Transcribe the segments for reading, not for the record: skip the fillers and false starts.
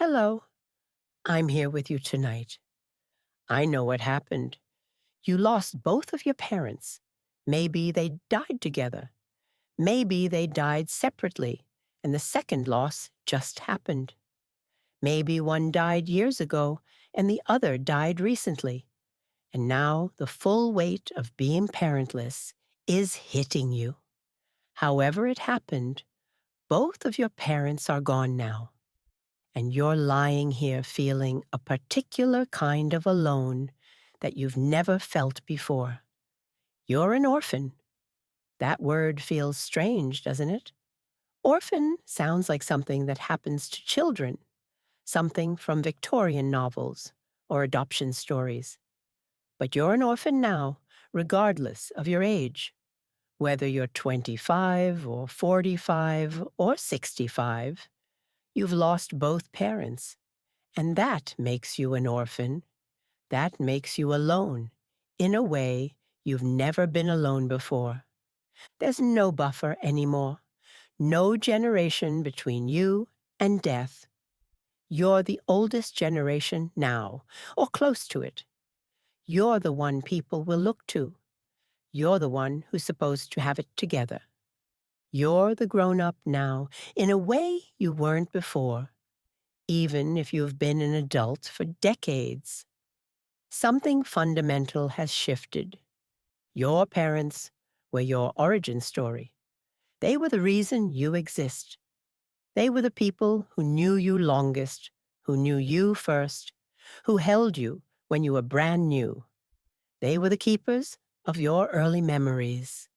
Hello, I'm here with you tonight. I know what happened. You lost both of your parents. Maybe they died together. Maybe they died separately, and the second loss just happened. Maybe one died years ago, and the other died recently. And now the full weight of being parentless is hitting you. However it happened, both of your parents are gone now. And you're lying here feeling a particular kind of alone that you've never felt before. You're an orphan. That word feels strange, doesn't it? Orphan sounds like something that happens to children, something from Victorian novels or adoption stories. But you're an orphan now, regardless of your age. Whether you're 25 or 45 or 65, you've lost both parents. And that makes you an orphan. That makes you alone, in a way you've never been alone before. There's no buffer anymore, no generation between you and death. You're the oldest generation now, or close to it. You're the one people will look to. You're the one who's supposed to have it together. You're the grown-up now, in a way you weren't before, even if you've been an adult for decades. Something fundamental has shifted. Your parents were your origin story. They were the reason you exist. They were the people who knew you longest, who knew you first, who held you when you were brand new. They were the keepers of your early memories,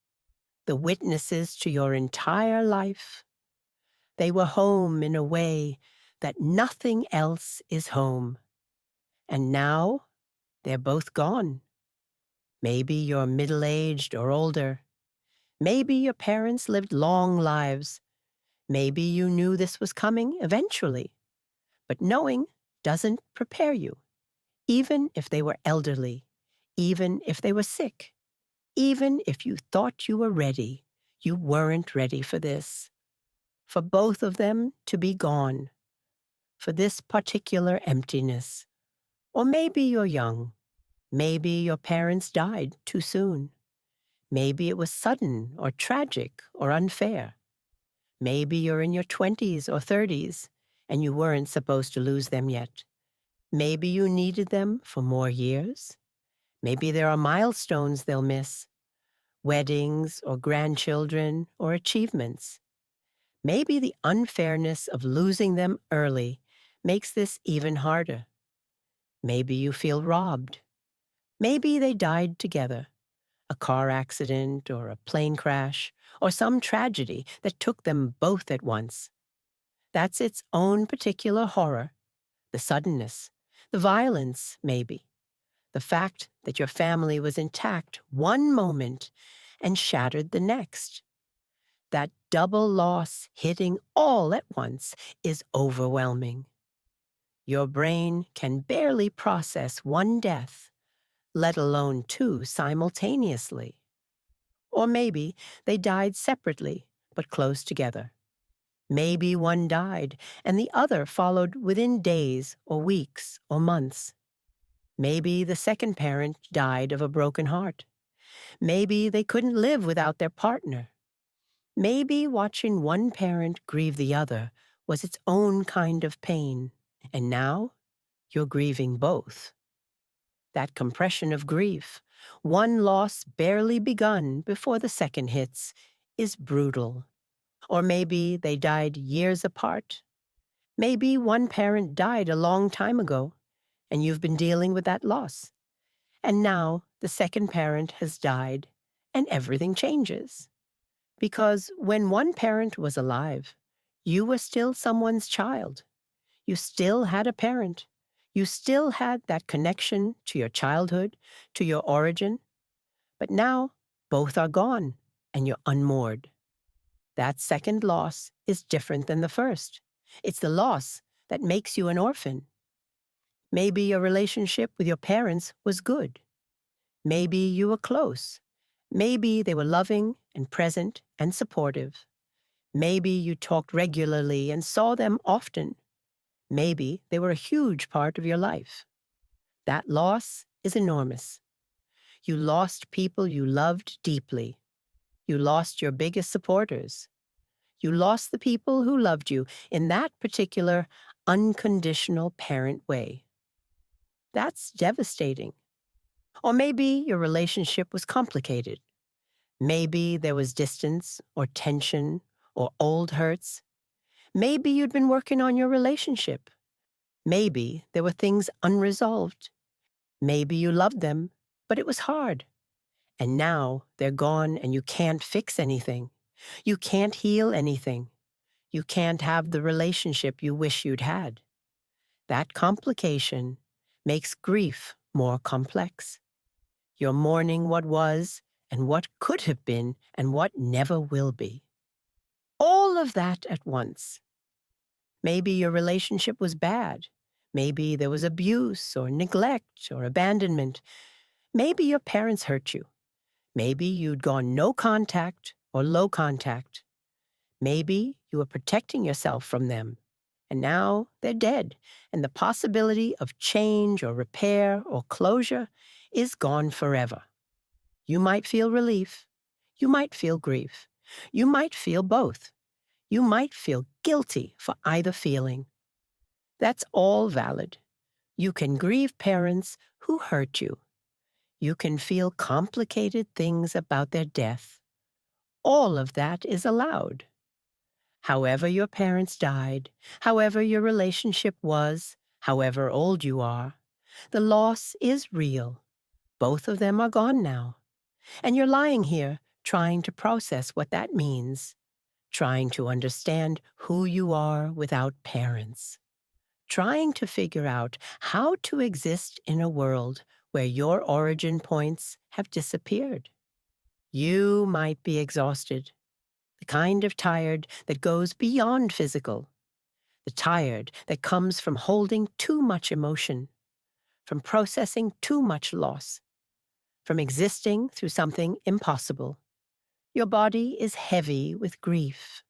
the witnesses to your entire life. They were home in a way that nothing else is home. And now they're both gone. Maybe you're middle-aged or older. Maybe your parents lived long lives. Maybe you knew this was coming eventually. But knowing doesn't prepare you, even if they were elderly, even if they were sick, even if you thought you were ready. You weren't ready for this. For both of them to be gone. For this particular emptiness. Or maybe you're young. Maybe your parents died too soon. Maybe it was sudden or tragic or unfair. Maybe you're in your 20s or 30s and you weren't supposed to lose them yet. Maybe you needed them for more years. Maybe there are milestones they'll miss, weddings or grandchildren or achievements. Maybe the unfairness of losing them early makes this even harder. Maybe you feel robbed. Maybe they died together. A car accident or a plane crash or some tragedy that took them both at once. That's its own particular horror, the suddenness, the violence, maybe, the fact that your family was intact one moment and shattered the next. That double loss hitting all at once is overwhelming. Your brain can barely process one death, let alone two simultaneously. Or maybe they died separately, but close together. Maybe one died, and the other followed within days or weeks or months. Maybe the second parent died of a broken heart. Maybe they couldn't live without their partner. Maybe watching one parent grieve the other was its own kind of pain. And now you're grieving both. That compression of grief, one loss barely begun before the second hits, is brutal. Or maybe they died years apart. Maybe one parent died a long time ago, and you've been dealing with that loss. And now the second parent has died, and everything changes. Because when one parent was alive, you were still someone's child. You still had a parent. You still had that connection to your childhood, to your origin. But now both are gone, and you're unmoored. That second loss is different than the first. It's the loss that makes you an orphan. Maybe your relationship with your parents was good. Maybe you were close. Maybe they were loving and present and supportive. Maybe you talked regularly and saw them often. Maybe they were a huge part of your life. That loss is enormous. You lost people you loved deeply. You lost your biggest supporters. You lost the people who loved you in that particular unconditional parent way. That's devastating. Or maybe your relationship was complicated. Maybe there was distance or tension or old hurts. Maybe you'd been working on your relationship. Maybe there were things unresolved. Maybe you loved them, but it was hard. And now they're gone and you can't fix anything. You can't heal anything. You can't have the relationship you wish you'd had. That complication makes grief more complex. You're mourning what was and what could have been and what never will be. All of that at once. Maybe your relationship was bad. Maybe there was abuse or neglect or abandonment. Maybe your parents hurt you. Maybe you'd gone no contact or low contact. Maybe you were protecting yourself from them. And now they're dead, and the possibility of change or repair or closure is gone forever. You might feel relief. You might feel grief. You might feel both. You might feel guilty for either feeling. That's all valid. You can grieve parents who hurt you. You can feel complicated things about their death. All of that is allowed. However your parents died, however your relationship was, however old you are, the loss is real. Both of them are gone now. And you're lying here trying to process what that means, trying to understand who you are without parents, trying to figure out how to exist in a world where your origin points have disappeared. You might be exhausted, the kind of tired that goes beyond physical, the tired that comes from holding too much emotion, from processing too much loss, from existing through something impossible. Your body is heavy with grief.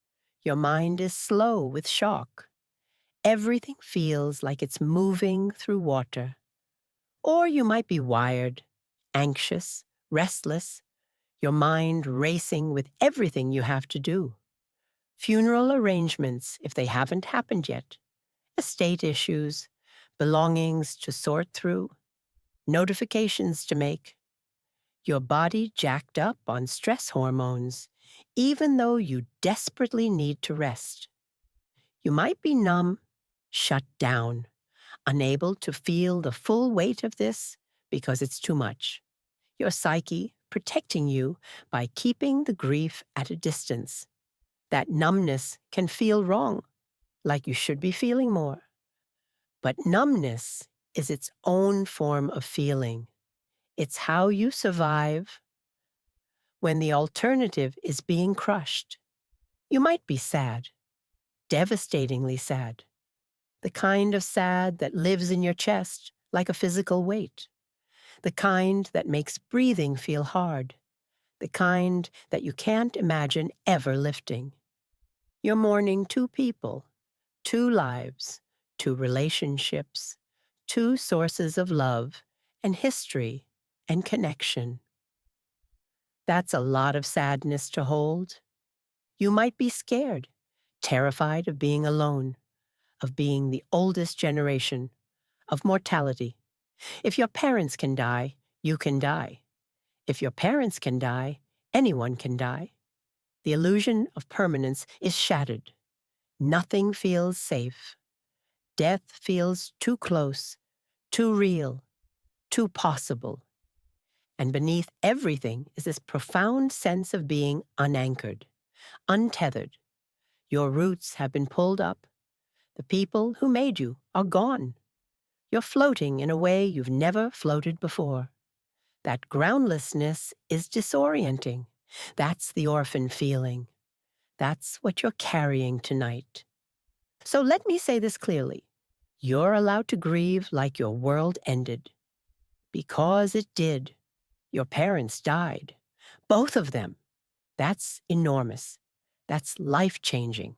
Your mind is slow with shock. Everything feels like it's moving through water. Or you might be wired, anxious, restless, your mind racing with everything you have to do. Funeral arrangements, if they haven't happened yet, estate issues, belongings to sort through, notifications to make. Your body jacked up on stress hormones, even though you desperately need to rest. You might be numb, shut down, unable to feel the full weight of this because it's too much. Your psyche protecting you by keeping the grief at a distance. That numbness can feel wrong, like you should be feeling more. But numbness is its own form of feeling. It's how you survive when the alternative is being crushed. You might be sad, devastatingly sad. The kind of sad that lives in your chest like a physical weight. The kind that makes breathing feel hard. The kind that you can't imagine ever lifting. You're mourning two people, two lives, two relationships, two sources of love and history and connection. That's a lot of sadness to hold. You might be scared, terrified of being alone, of being the oldest generation, of mortality. If your parents can die, you can die. If your parents can die, anyone can die. The illusion of permanence is shattered. Nothing feels safe. Death feels too close, too real, too possible. And beneath everything is this profound sense of being unanchored, untethered. Your roots have been pulled up. The people who made you are gone. You're floating in a way you've never floated before. That groundlessness is disorienting. That's the orphan feeling. That's what you're carrying tonight. So let me say this clearly. You're allowed to grieve like your world ended. Because it did. Your parents died. Both of them. That's enormous. That's life-changing.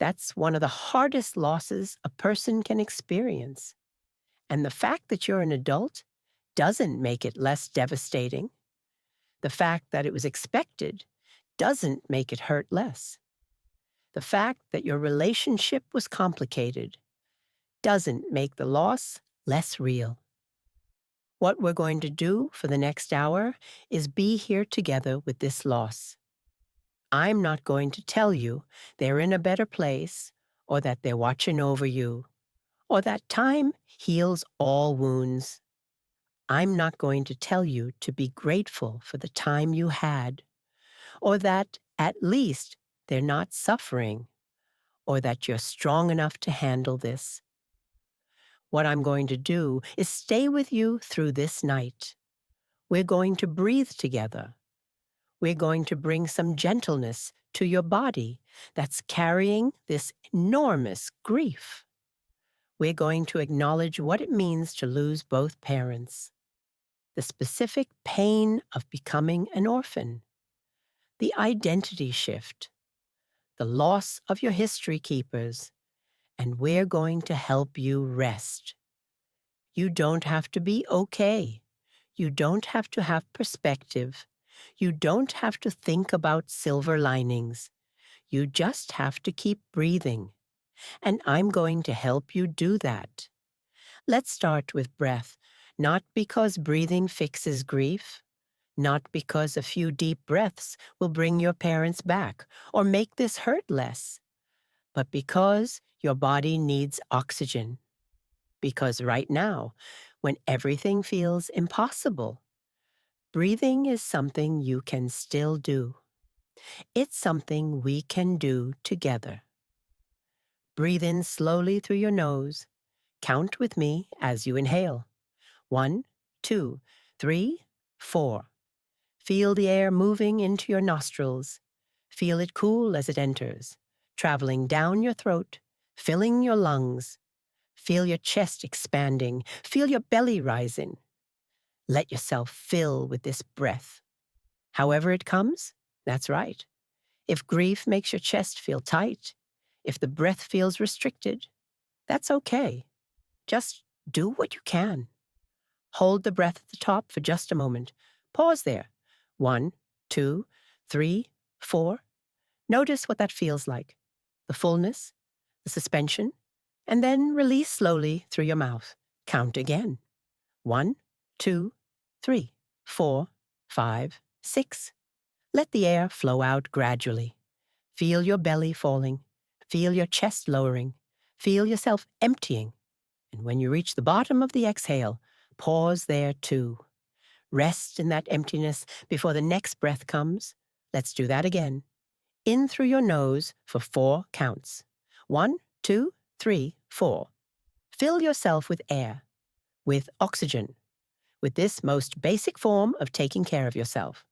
That's one of the hardest losses a person can experience. And the fact that you're an adult doesn't make it less devastating. The fact that it was expected doesn't make it hurt less. The fact that your relationship was complicated doesn't make the loss less real. What we're going to do for the next hour is be here together with this loss. I'm not going to tell you they're in a better place, or that they're watching over you, or that time heals all wounds. I'm not going to tell you to be grateful for the time you had, or that at least they're not suffering, or that you're strong enough to handle this. What I'm going to do is stay with you through this night. We're going to breathe together. We're going to bring some gentleness to your body that's carrying this enormous grief. We're going to acknowledge what it means to lose both parents, the specific pain of becoming an orphan, the identity shift, the loss of your history keepers, and we're going to help you rest. You don't have to be okay. You don't have to have perspective. You don't have to think about silver linings. You just have to keep breathing. And I'm going to help you do that. Let's start with breath, not because breathing fixes grief, not because a few deep breaths will bring your parents back or make this hurt less, but because your body needs oxygen. Because right now, when everything feels impossible, breathing is something you can still do. It's something we can do together. Breathe in slowly through your nose. Count with me as you inhale. 1, 2, 3, 4. Feel the air moving into your nostrils. Feel it cool as it enters, traveling down your throat, filling your lungs. Feel your chest expanding. Feel your belly rising. Let yourself fill with this breath. However it comes, that's right. If grief makes your chest feel tight, if the breath feels restricted, that's okay. Just do what you can. Hold the breath at the top for just a moment. Pause there. 1, 2, 3, 4. Notice what that feels like. The fullness, the suspension, and then release slowly through your mouth. Count again. 1, 2, 3, 4, 5, 6. Let the air flow out gradually. Feel your belly falling. Feel your chest lowering. Feel yourself emptying. And when you reach the bottom of the exhale, pause there too. Rest in that emptiness before the next breath comes. Let's do that again. In through your nose for 4 counts. 1, 2, 3, 4. Fill yourself with air, with oxygen, with this most basic form of taking care of yourself.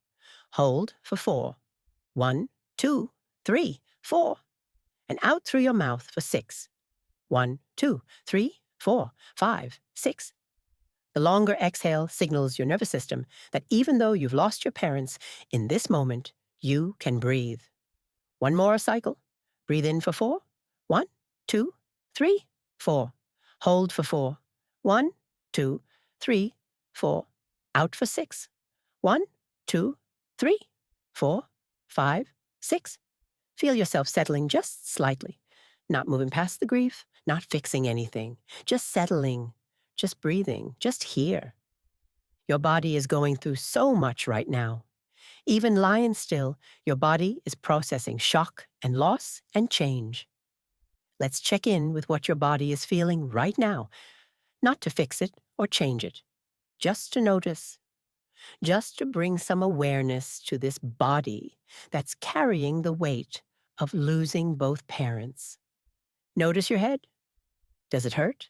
Hold for 4. 1, 2, 3, 4. And out through your mouth for 6. 1, 2, 3, 4, 5, 6. The longer exhale signals your nervous system that even though you've lost your parents, in this moment, you can breathe. One more cycle. Breathe in for 4. 1, 2, 3, 4. Hold for 4. 1, 2, 3, 4. Out for 6. 1, 2, 3, 4, 5, 6. Feel yourself settling just slightly. Not moving past the grief, not fixing anything. Just settling, just breathing, just here. Your body is going through so much right now. Even lying still, your body is processing shock and loss and change. Let's check in with what your body is feeling right now, not to fix it or change it, just to notice, just to bring some awareness to this body that's carrying the weight of losing both parents. Notice your head. Does it hurt?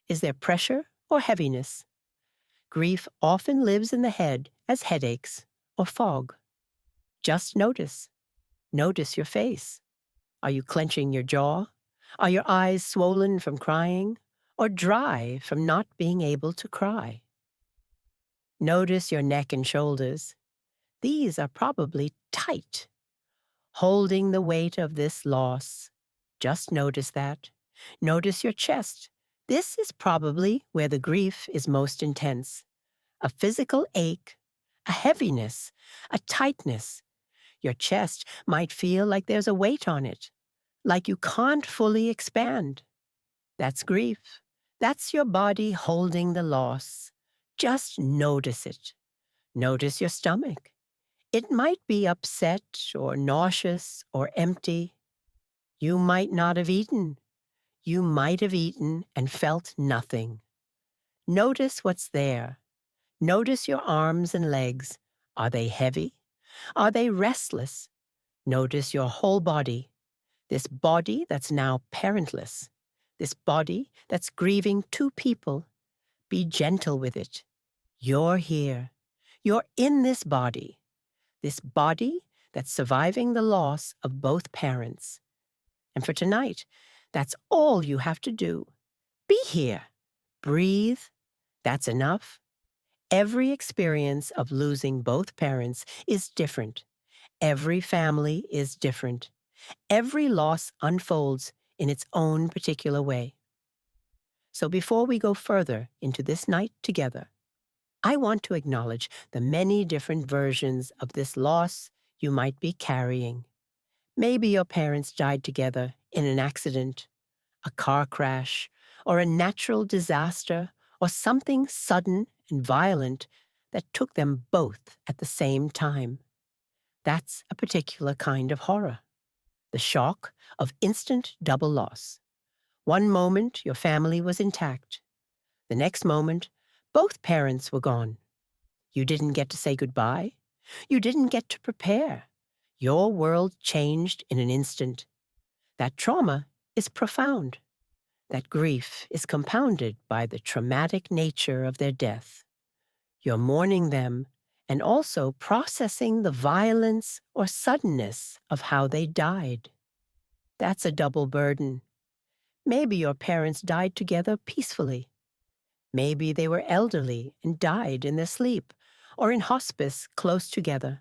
Is there pressure or heaviness? Grief often lives in the head as headaches or fog. Just notice. Notice your face. Are you clenching your jaw? Are your eyes swollen from crying or dry from not being able to cry? Notice your neck and shoulders. These are probably tight, holding the weight of this loss. Just notice that. Notice your chest. This is probably where the grief is most intense. A physical ache, a heaviness, a tightness. Your chest might feel like there's a weight on it, like you can't fully expand. That's grief. That's your body holding the loss. Just notice it. Notice your stomach. It might be upset or nauseous or empty. You might not have eaten. You might have eaten and felt nothing. Notice what's there. Notice your arms and legs. Are they heavy? Are they restless? Notice your whole body. This body that's now parentless. This body that's grieving two people. Be gentle with it. You're here. You're in this body. This body that's surviving the loss of both parents. And for tonight, that's all you have to do. Be here. Breathe. That's enough. Every experience of losing both parents is different. Every family is different. Every loss unfolds in its own particular way. So before we go further into this night together, I want to acknowledge the many different versions of this loss you might be carrying. Maybe your parents died together in an accident, a car crash, or a natural disaster, or something sudden and violent that took them both at the same time. That's a particular kind of horror. The shock of instant double loss. One moment your family was intact. The next moment, both parents were gone. You didn't get to say goodbye. You didn't get to prepare. Your world changed in an instant. That trauma is profound. That grief is compounded by the traumatic nature of their death. You're mourning them and also processing the violence or suddenness of how they died. That's a double burden. Maybe your parents died together peacefully. Maybe they were elderly and died in their sleep or in hospice close together.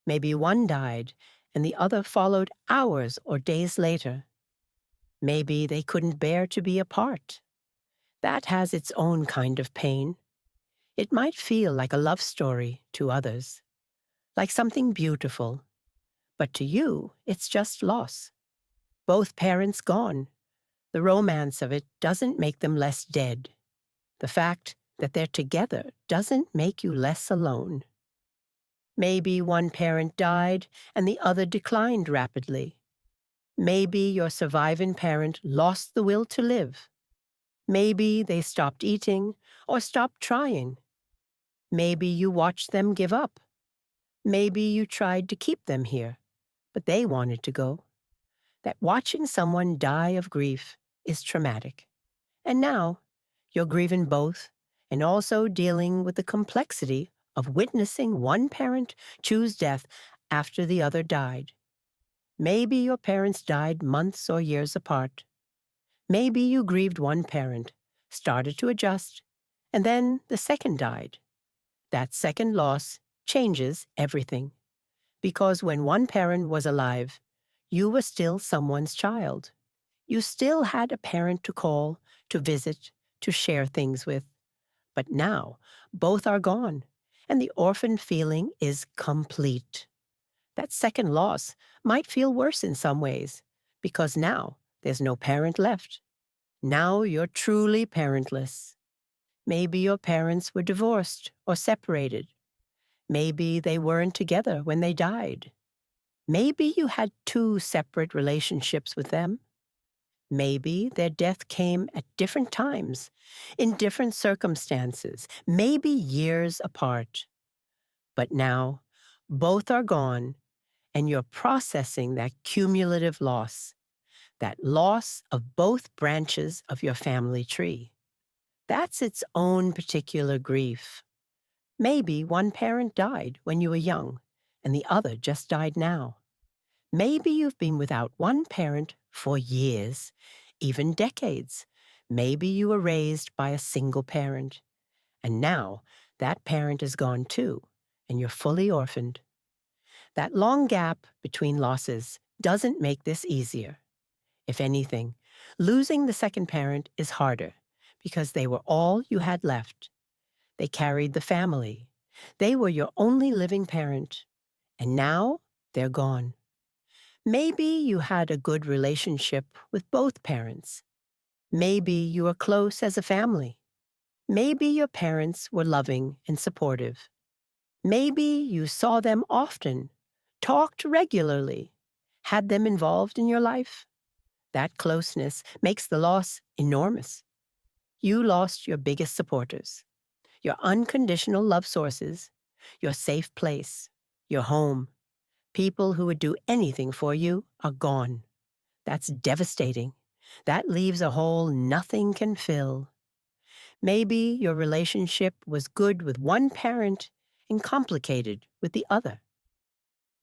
Maybe one died and the other followed hours or days later. Maybe they couldn't bear to be apart. That has its own kind of pain. It might feel like a love story to others, like something beautiful. But to you, it's just loss. Both parents gone. The romance of it doesn't make them less dead. The fact that they're together doesn't make you less alone. Maybe one parent died and the other declined rapidly. Maybe your surviving parent lost the will to live. Maybe they stopped eating or stopped trying. Maybe you watched them give up. Maybe you tried to keep them here, but they wanted to go. That watching someone die of grief is traumatic. And now, you're grieving both and also dealing with the complexity of witnessing one parent choose death after the other died. Maybe your parents died months or years apart. Maybe you grieved one parent, started to adjust, and then the second died. That second loss changes everything. Because when one parent was alive, you were still someone's child. You still had a parent to call, to visit, to share things with. But now, both are gone, and the orphan feeling is complete. That second loss might feel worse in some ways, because now there's no parent left. Now you're truly parentless. Maybe your parents were divorced or separated. Maybe they weren't together when they died. Maybe you had two separate relationships with them. Maybe their death came at different times, in different circumstances, maybe years apart. But now, both are gone, and you're processing that cumulative loss, that loss of both branches of your family tree. That's its own particular grief. Maybe one parent died when you were young, and the other just died now. Maybe you've been without one parent for years, even decades. Maybe you were raised by a single parent, and now that parent is gone too, and you're fully orphaned. That long gap between losses doesn't make this easier. If anything, losing the second parent is harder because they were all you had left. They carried the family. They were your only living parent. And now they're gone. Maybe you had a good relationship with both parents. Maybe you were close as a family. Maybe your parents were loving and supportive. Maybe you saw them often, talked regularly, had them involved in your life. That closeness makes the loss enormous. You lost your biggest supporters, your unconditional love sources, your safe place, your home. People who would do anything for you are gone. That's devastating. That leaves a hole nothing can fill. Maybe your relationship was good with one parent and complicated with the other.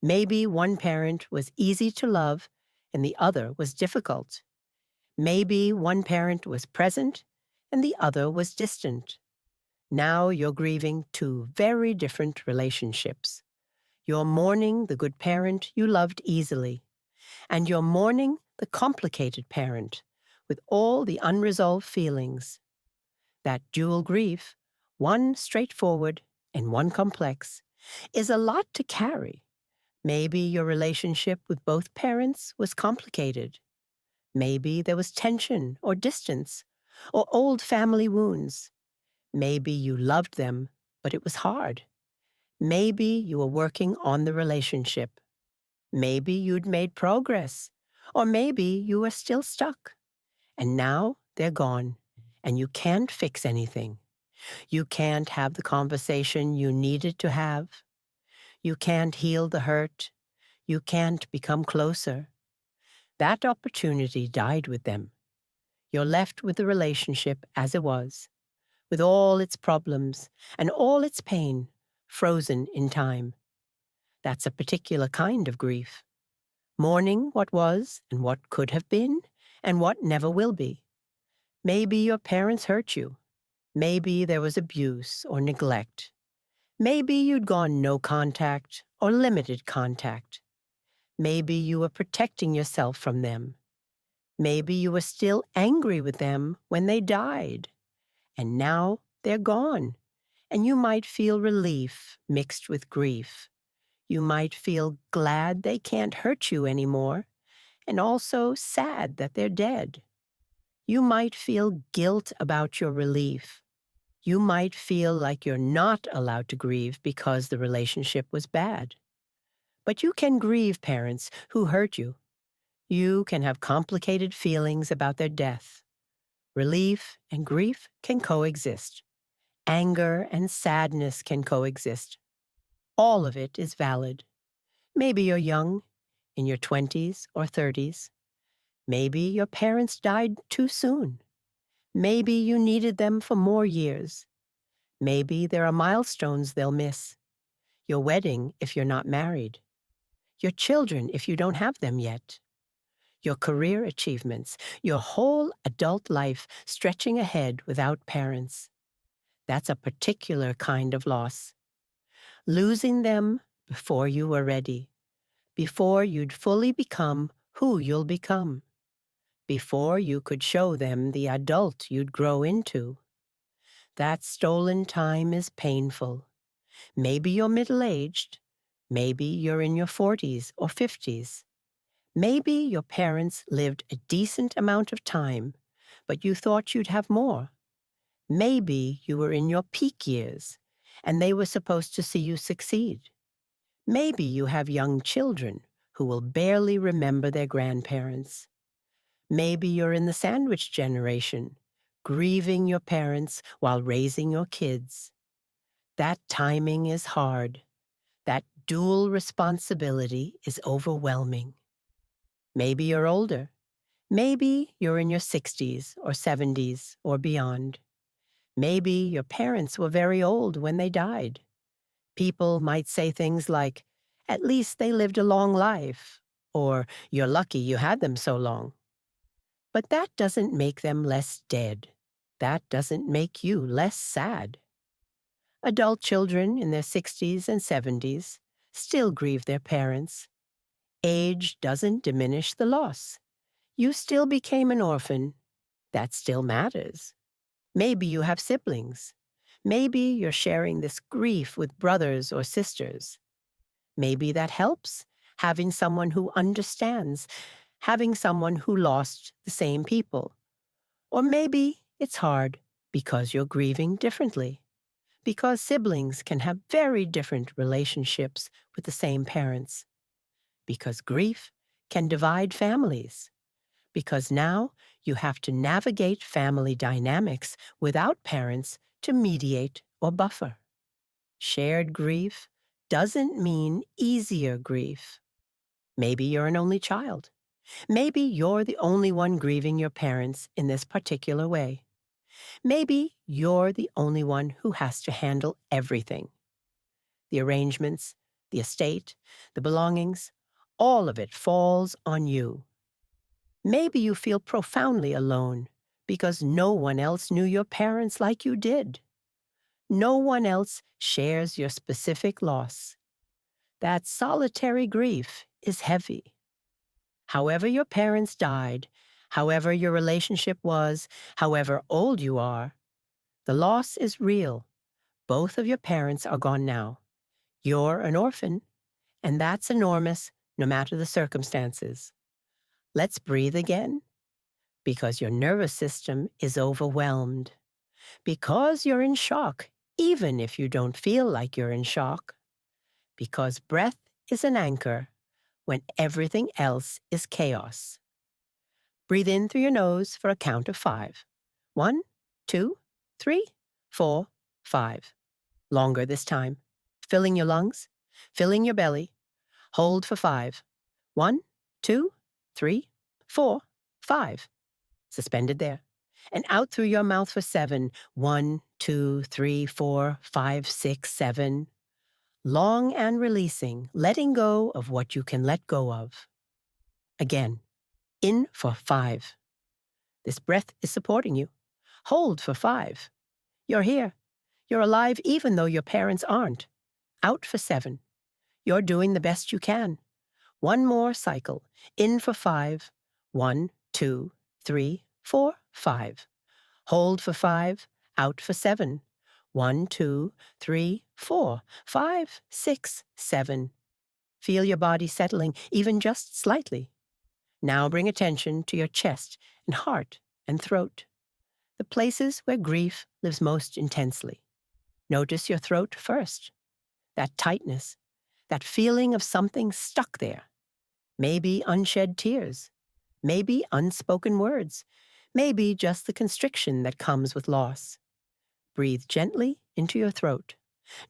Maybe one parent was easy to love and the other was difficult. Maybe one parent was present and the other was distant. Now you're grieving two very different relationships. You're mourning the good parent you loved easily, and you're mourning the complicated parent with all the unresolved feelings. That dual grief, one straightforward and one complex, is a lot to carry. Maybe your relationship with both parents was complicated. Maybe there was tension or distance or old family wounds. Maybe you loved them, but it was hard. Maybe you were working on the relationship. Maybe you'd made progress. Or maybe you were still stuck. And now they're gone, and you can't fix anything. You can't have the conversation you needed to have. You can't heal the hurt. You can't become closer. That opportunity died with them. You're left with the relationship as it was, with all its problems and all its pain, frozen in time. That's a particular kind of grief. Mourning what was and what could have been and what never will be. Maybe your parents hurt you. Maybe there was abuse or neglect. Maybe you'd gone no contact or limited contact. Maybe you were protecting yourself from them. Maybe you were still angry with them when they died. And now they're gone. And you might feel relief mixed with grief. You might feel glad they can't hurt you anymore, and also sad that they're dead. You might feel guilt about your relief. You might feel like you're not allowed to grieve because the relationship was bad. But you can grieve parents who hurt you. You can have complicated feelings about their death. Relief and grief can coexist. Anger and sadness can coexist. All of it is valid. Maybe you're young, in your 20s or 30s. Maybe your parents died too soon. Maybe you needed them for more years. Maybe there are milestones they'll miss. Your wedding if you're not married. Your children if you don't have them yet. Your career achievements, your whole adult life stretching ahead without parents. That's a particular kind of loss. Losing them before you were ready, before you'd fully become who you'll become, before you could show them the adult you'd grow into. That stolen time is painful. Maybe you're middle-aged. Maybe you're in your 40s or 50s. Maybe your parents lived a decent amount of time, but you thought you'd have more. Maybe you were in your peak years, and they were supposed to see you succeed. Maybe you have young children who will barely remember their grandparents. Maybe you're in the sandwich generation, grieving your parents while raising your kids. That timing is hard. That dual responsibility is overwhelming. Maybe you're older. Maybe you're in your 60s or 70s or beyond. Maybe your parents were very old when they died. People might say things like, "At least they lived a long life," or "You're lucky you had them so long." But that doesn't make them less dead. That doesn't make you less sad. Adult children in their 60s and 70s still grieve their parents. Age doesn't diminish the loss. You still became an orphan. That still matters. Maybe you have siblings. Maybe you're sharing this grief with brothers or sisters. Maybe that helps, having someone who understands, having someone who lost the same people. Or maybe it's hard because you're grieving differently, because siblings can have very different relationships with the same parents, because grief can divide families, because now you have to navigate family dynamics without parents to mediate or buffer. Shared grief doesn't mean easier grief. Maybe you're an only child. Maybe you're the only one grieving your parents in this particular way. Maybe you're the only one who has to handle everything. The arrangements, the estate, the belongings, all of it falls on you. Maybe you feel profoundly alone because no one else knew your parents like you did. No one else shares your specific loss. That solitary grief is heavy. However your parents died, however your relationship was, however old you are, the loss is real. Both of your parents are gone now. You're an orphan, and that's enormous no matter the circumstances. Let's breathe again, because your nervous system is overwhelmed, because you're in shock, even if you don't feel like you're in shock, because breath is an anchor when everything else is chaos. Breathe in through your nose for a count of 5. 1, 2, 3, 4, 5. Longer this time. Filling your lungs, filling your belly. Hold for 5. 1, 2, 3, 4, 5. Suspended there. And out through your mouth for 7. 1, 2, 3, 4, 5, 6, 7. Long and releasing, letting go of what you can let go of. Again, in for 5. This breath is supporting you. Hold for 5. You're here. You're alive even though your parents aren't. Out for 7. You're doing the best you can. One more cycle. In for 5. 1, 2, 3, 4, 5. Hold for 5. Out for 7. 1, 2, 3, 4, 5, 6, 7. Feel your body settling, even just slightly. Now bring attention to your chest and heart and throat, the places where grief lives most intensely. Notice your throat first, that tightness, that feeling of something stuck there. Maybe unshed tears, maybe unspoken words, maybe just the constriction that comes with loss. Breathe gently into your throat,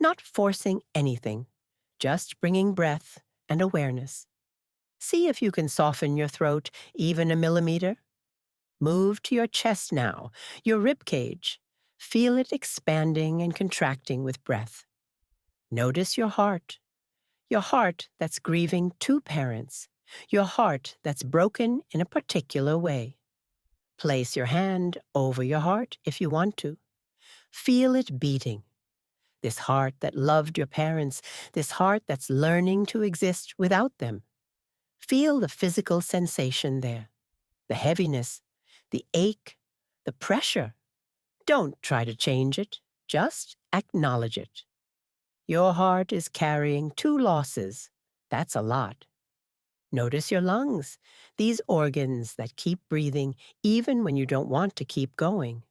not forcing anything, just bringing breath and awareness. See if you can soften your throat even a millimeter. Move to your chest now, your rib cage. Feel it expanding and contracting with breath. Notice your heart that's grieving 2 parents, your heart that's broken in a particular way. Place your hand over your heart if you want to. Feel it beating. This heart that loved your parents, this heart that's learning to exist without them. Feel the physical sensation there, the heaviness, the ache, the pressure. Don't try to change it, just acknowledge it. Your heart is carrying 2 losses. That's a lot. Notice your lungs, these organs that keep breathing even when you don't want to keep going.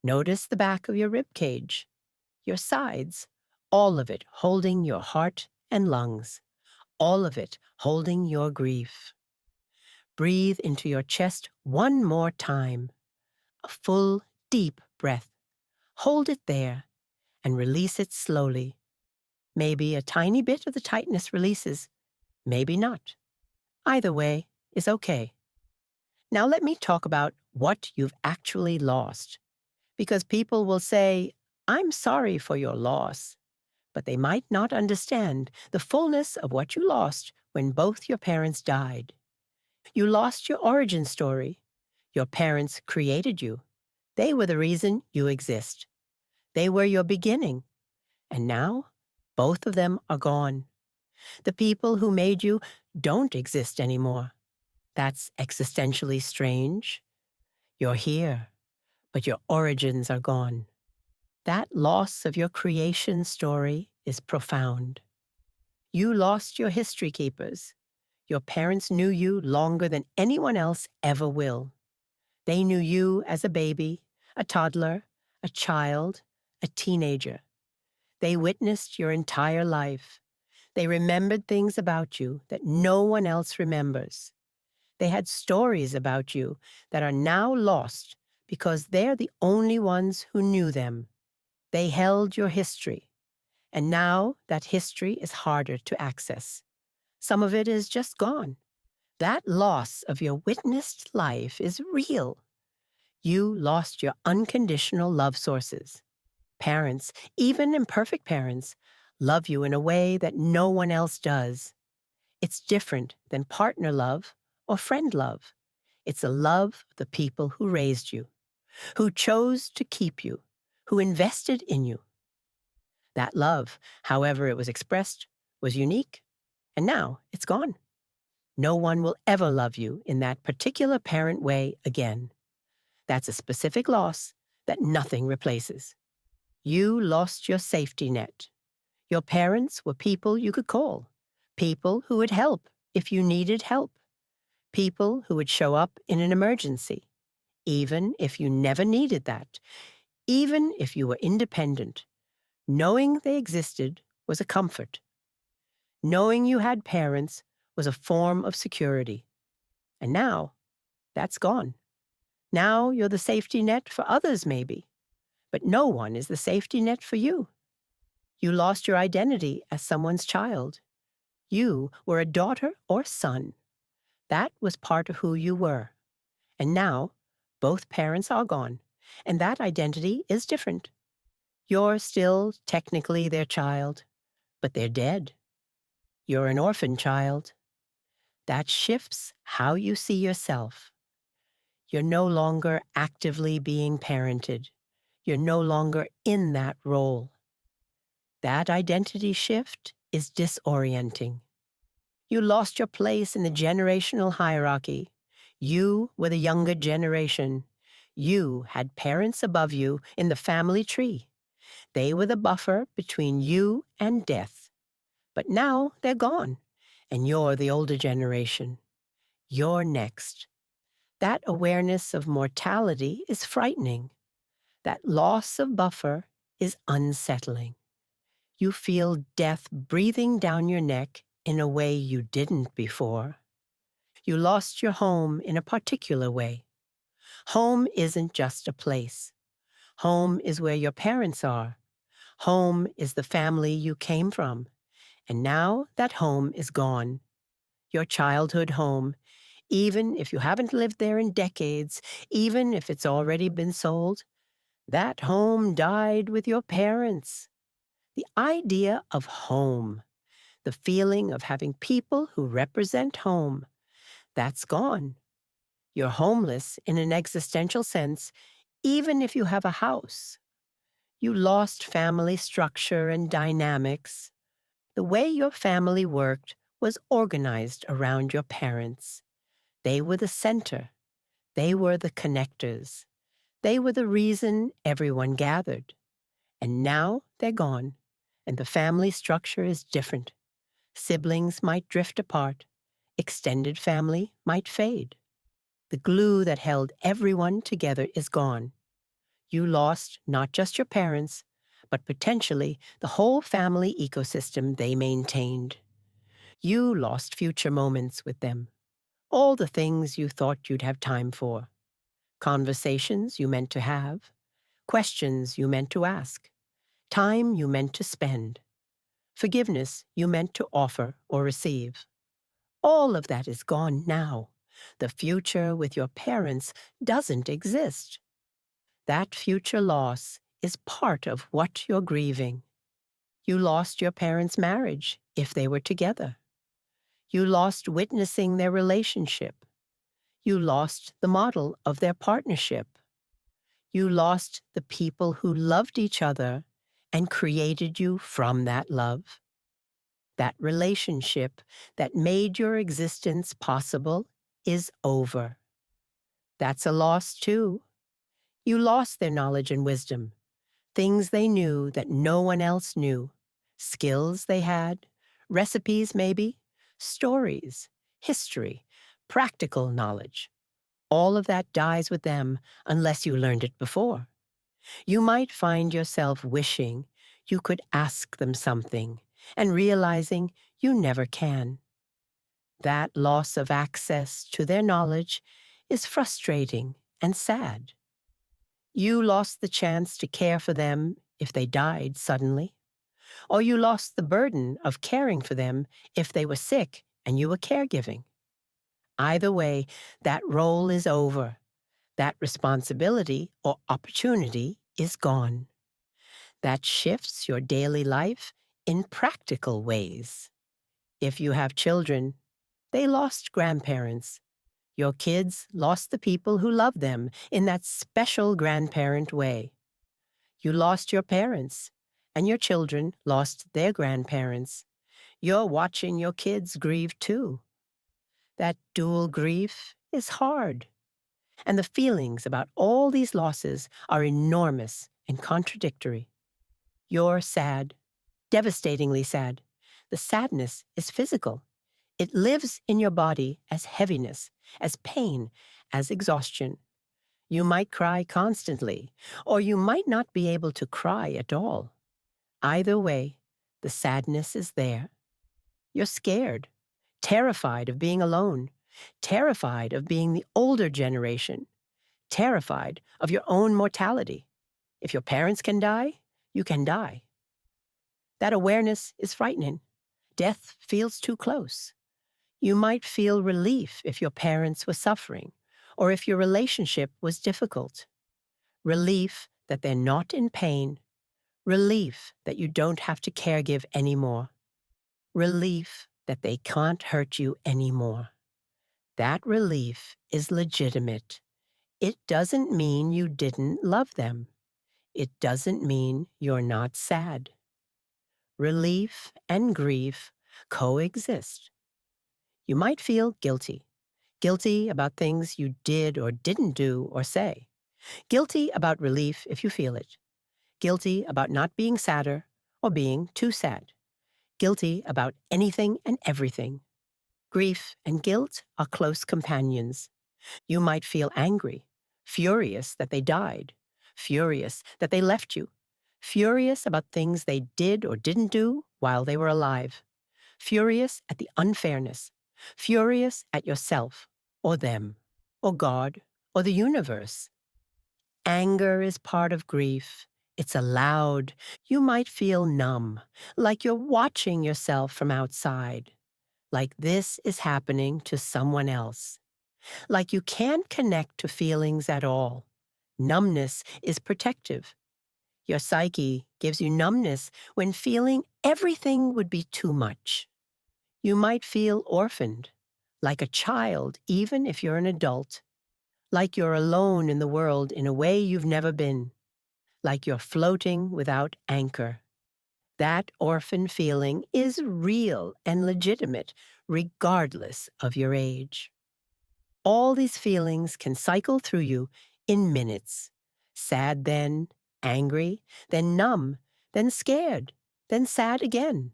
Notice the back of your rib cage, your sides, all of it holding your heart and lungs, all of it holding your grief. Breathe into your chest one more time, a full, deep breath. Hold it there and release it slowly. Maybe a tiny bit of the tightness releases, maybe not. Either way is okay. Now let me talk about what you've actually lost, because people will say, "I'm sorry for your loss," but they might not understand the fullness of what you lost when both your parents died. You lost your origin story. Your parents created you. They were the reason you exist. They were your beginning. And now, both of them are gone. The people who made you don't exist anymore. That's existentially strange. You're here, but your origins are gone. That loss of your creation story is profound. You lost your history keepers. Your parents knew you longer than anyone else ever will. They knew you as a baby, a toddler, a child, a teenager. They witnessed your entire life. They remembered things about you that no one else remembers. They had stories about you that are now lost because they're the only ones who knew them. They held your history, and now that history is harder to access. Some of it is just gone. That loss of your witnessed life is real. You lost your unconditional love sources. Parents, even imperfect parents, love you in a way that no one else does. It's different than partner love or friend love. It's a love of the people who raised you, who chose to keep you, who invested in you. That love, however it was expressed, was unique, and now it's gone. No one will ever love you in that particular parent way again. That's a specific loss that nothing replaces. You lost your safety net. Your parents were people you could call, people who would help if you needed help, people who would show up in an emergency, even if you never needed that, even if you were independent. Knowing they existed was a comfort. Knowing you had parents was a form of security. And now, that's gone. Now you're the safety net for others, maybe, but no one is the safety net for you. You lost your identity as someone's child. You were a daughter or son. That was part of who you were. And now, both parents are gone, and that identity is different. You're still technically their child, but they're dead. You're an orphan child. That shifts how you see yourself. You're no longer actively being parented. You're no longer in that role. That identity shift is disorienting. You lost your place in the generational hierarchy. You were the younger generation. You had parents above you in the family tree. They were the buffer between you and death. But now they're gone, and you're the older generation. You're next. That awareness of mortality is frightening. That loss of buffer is unsettling. You feel death breathing down your neck in a way you didn't before. You lost your home in a particular way. Home isn't just a place. Home is where your parents are. Home is the family you came from. And now that home is gone. Your childhood home, even if you haven't lived there in decades, even if it's already been sold, that home died with your parents. The idea of home, the feeling of having people who represent home, that's gone. You're homeless in an existential sense, even if you have a house. You lost family structure and dynamics. The way your family worked was organized around your parents. They were the center. They were the connectors. They were the reason everyone gathered. And now they're gone, and the family structure is different. Siblings might drift apart. Extended family might fade. The glue that held everyone together is gone. You lost not just your parents, but potentially the whole family ecosystem they maintained. You lost future moments with them. All the things you thought you'd have time for. Conversations you meant to have. Questions you meant to ask. Time you meant to spend. Forgiveness you meant to offer or receive. All of that is gone now. The future with your parents doesn't exist. That future loss is part of what you're grieving. You lost your parents' marriage, if they were together. You lost witnessing their relationship. You lost the model of their partnership. You lost the people who loved each other and created you from that love. That relationship that made your existence possible is over. That's a loss, too. You lost their knowledge and wisdom, things they knew that no one else knew, skills they had, recipes maybe, stories, history, practical knowledge. All of that dies with them unless you learned it before. You might find yourself wishing you could ask them something and realizing you never can. That loss of access to their knowledge is frustrating and sad. You lost the chance to care for them if they died suddenly, or you lost the burden of caring for them if they were sick and you were caregiving. Either way, that role is over. That responsibility or opportunity is gone. That shifts your daily life in practical ways. If you have children, they lost grandparents. Your kids lost the people who love them in that special grandparent way. You lost your parents, and your children lost their grandparents. You're watching your kids grieve too. That dual grief is hard, and the feelings about all these losses are enormous and contradictory. You're sad, devastatingly sad. The sadness is physical. It lives in your body as heaviness, as pain, as exhaustion. You might cry constantly, or you might not be able to cry at all. Either way, the sadness is there. You're scared, terrified of being alone, terrified of being the older generation, terrified of your own mortality. If your parents can die, you can die. That awareness is frightening. Death feels too close. You might feel relief if your parents were suffering, or if your relationship was difficult. Relief that they're not in pain. Relief that you don't have to caregive anymore. Relief that they can't hurt you anymore. That relief is legitimate. It doesn't mean you didn't love them. It doesn't mean you're not sad. Relief and grief coexist. You might feel guilty. Guilty about things you did or didn't do or say. Guilty about relief if you feel it. Guilty about not being sadder or being too sad. Guilty about anything and everything. Grief and guilt are close companions. You might feel angry, furious that they died, furious that they left you, furious about things they did or didn't do while they were alive, furious at the unfairness, furious at yourself or them or God or the universe. Anger is part of grief. It's allowed. You might feel numb, like you're watching yourself from outside, like this is happening to someone else, like you can't connect to feelings at all. Numbness is protective. Your psyche gives you numbness when feeling everything would be too much. You might feel orphaned, like a child even if you're an adult, like you're alone in the world in a way you've never been, like you're floating without anchor. That orphan feeling is real and legitimate, regardless of your age. All these feelings can cycle through you in minutes. Sad then, angry, then numb, then scared, then sad again.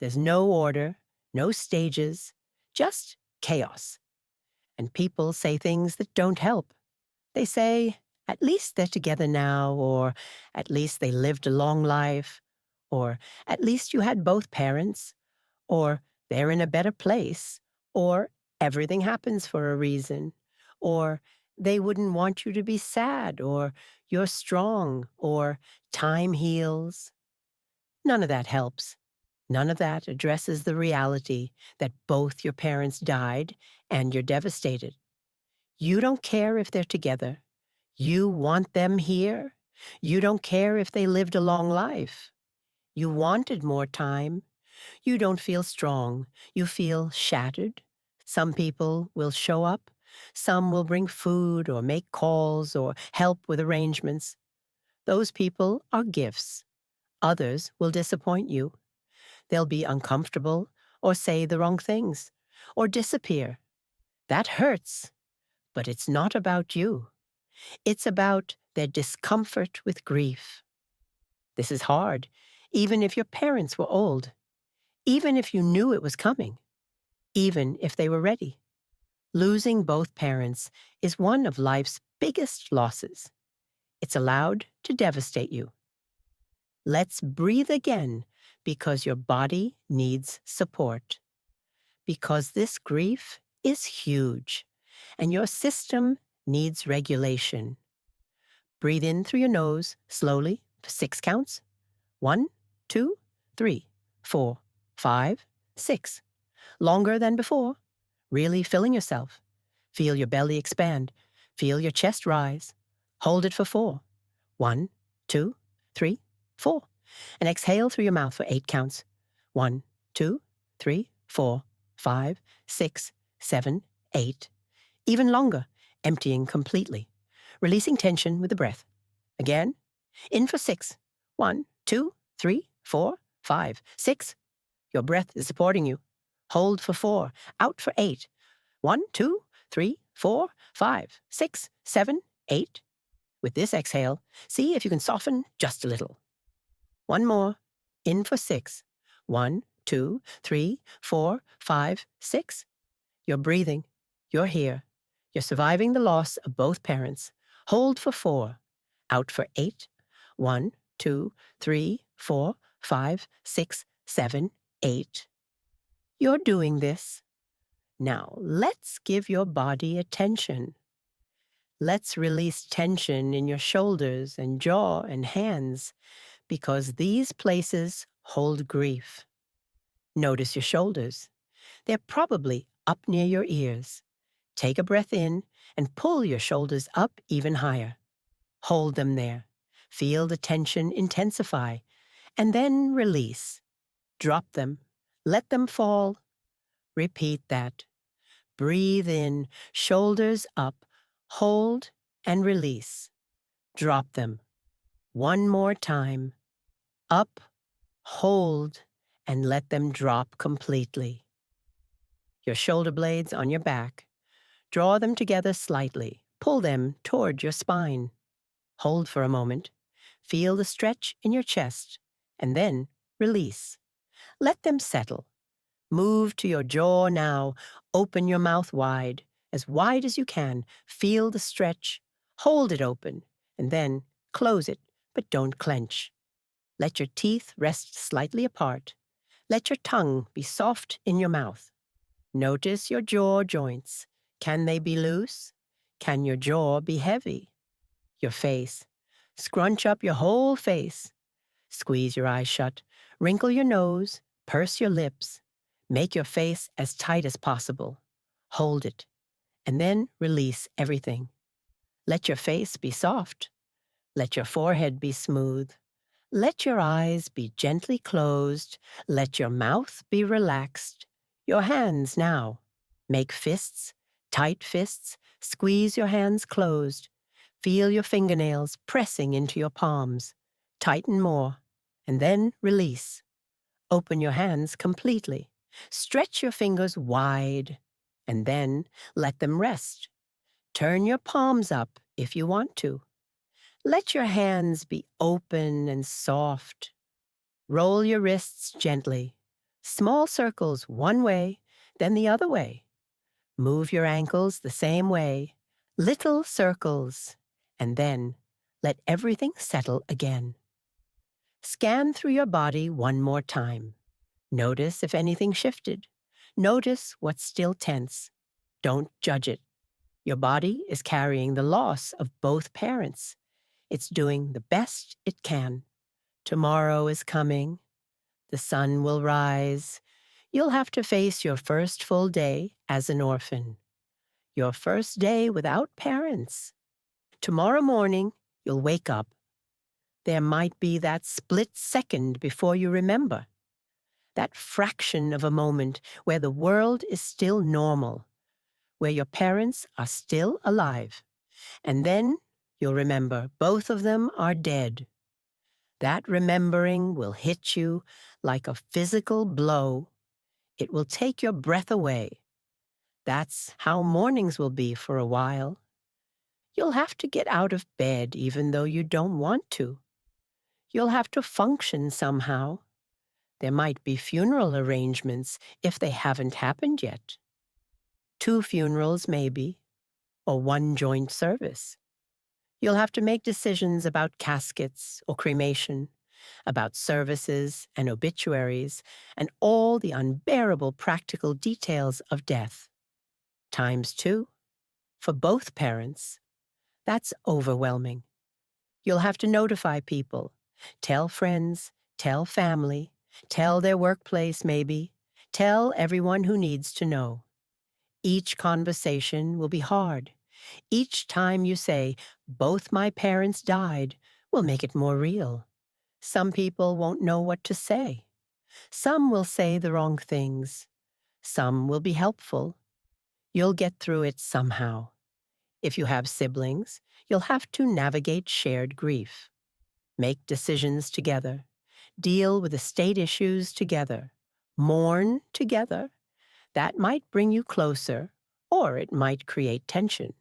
There's no order, no stages, just chaos. And people say things that don't help. They say, at least they're together now, or at least they lived a long life, or at least you had both parents, or they're in a better place, or everything happens for a reason, or they wouldn't want you to be sad, or you're strong, or time heals. None of that helps. None of that addresses the reality that both your parents died and you're devastated. You don't care if they're together. You want them here. You don't care if they lived a long life. You wanted more time. You don't feel strong. You feel shattered. Some people will show up. Some will bring food or make calls or help with arrangements. Those people are gifts. Others will disappoint you. They'll be uncomfortable or say the wrong things or disappear. That hurts, but it's not about you. It's about their discomfort with grief. This is hard, even if your parents were old, even if you knew it was coming, even if they were ready. Losing both parents is one of life's biggest losses. It's allowed to devastate you. Let's breathe again because your body needs support. Because this grief is huge and your system needs regulation. Breathe in through your nose slowly for 6 counts. 1, 2, 3, 4, 5, 6. Longer than before. Really filling yourself. Feel your belly expand. Feel your chest rise. Hold it for 4. 1, 2, 3, 4. And exhale through your mouth for 8 counts. 1, 2, 3, 4, 5, 6, 7, 8. Even longer, emptying completely. Releasing tension with the breath. Again, in for 6. 1, 2, 3, 4, 5, 6. Your breath is supporting you. Hold for 4. Out for 8. 1, 2, 3, 4, 5, 6, 7, 8. With this exhale, see if you can soften just a little. One more. In for 6. 1, 2, 3, 4, 5, 6. You're breathing. You're here. You're surviving the loss of both parents. Hold for 4. Out for 8. 1, 2, 3, 4, 5, 6, 7, 8. You're doing this. Now, let's give your body attention. Let's release tension in your shoulders and jaw and hands because these places hold grief. Notice your shoulders. They're probably up near your ears. Take a breath in and pull your shoulders up even higher. Hold them there. Feel the tension intensify, and then release. Drop them. Let them fall. Repeat that. Breathe in, shoulders up, hold and release. Drop them. One more time. Up, hold, and let them drop completely. Your shoulder blades on your back. Draw them together slightly. Pull them toward your spine. Hold for a moment. Feel the stretch in your chest, and then release. Let them settle. Move to your jaw now. Open your mouth wide as you can. Feel the stretch. Hold it open, and then close it, but don't clench. Let your teeth rest slightly apart. Let your tongue be soft in your mouth. Notice your jaw joints. Can they be loose? Can your jaw be heavy? Your face. Scrunch up your whole face. Squeeze your eyes shut. Wrinkle your nose. Purse your lips. Make your face as tight as possible. Hold it. And then release everything. Let your face be soft. Let your forehead be smooth. Let your eyes be gently closed. Let your mouth be relaxed. Your hands now. Make fists, tight fists. Squeeze your hands closed. Feel your fingernails pressing into your palms. Tighten more, and then release. Open your hands completely. Stretch your fingers wide, and then let them rest. Turn your palms up if you want to. Let your hands be open and soft. Roll your wrists gently. Small circles one way, then the other way. Move your ankles the same way. Little circles. And then let everything settle again. Scan through your body one more time. Notice if anything shifted. Notice what's still tense. Don't judge it. Your body is carrying the loss of both parents. It's doing the best it can. Tomorrow is coming. The sun will rise. You'll have to face your first full day as an orphan. Your first day without parents. Tomorrow morning, you'll wake up. There might be that split second before you remember. That fraction of a moment where the world is still normal, where your parents are still alive. And then you'll remember both of them are dead. That remembering will hit you like a physical blow. It will take your breath away. That's how mornings will be for a while. You'll have to get out of bed even though you don't want to. You'll have to function somehow. There might be funeral arrangements if they haven't happened yet. 2 funerals, maybe, or 1 joint service. You'll have to make decisions about caskets or cremation, about services and obituaries, and all the unbearable practical details of death. Times 2, for both parents. That's overwhelming. You'll have to notify people, tell friends, tell family, tell their workplace maybe, tell everyone who needs to know. Each conversation will be hard. Each time you say, "Both my parents died," will make it more real. Some people won't know what to say. Some will say the wrong things. Some will be helpful. You'll get through it somehow. If you have siblings, you'll have to navigate shared grief. Make decisions together. Deal with estate issues together. Mourn together. That might bring you closer, or it might create tension.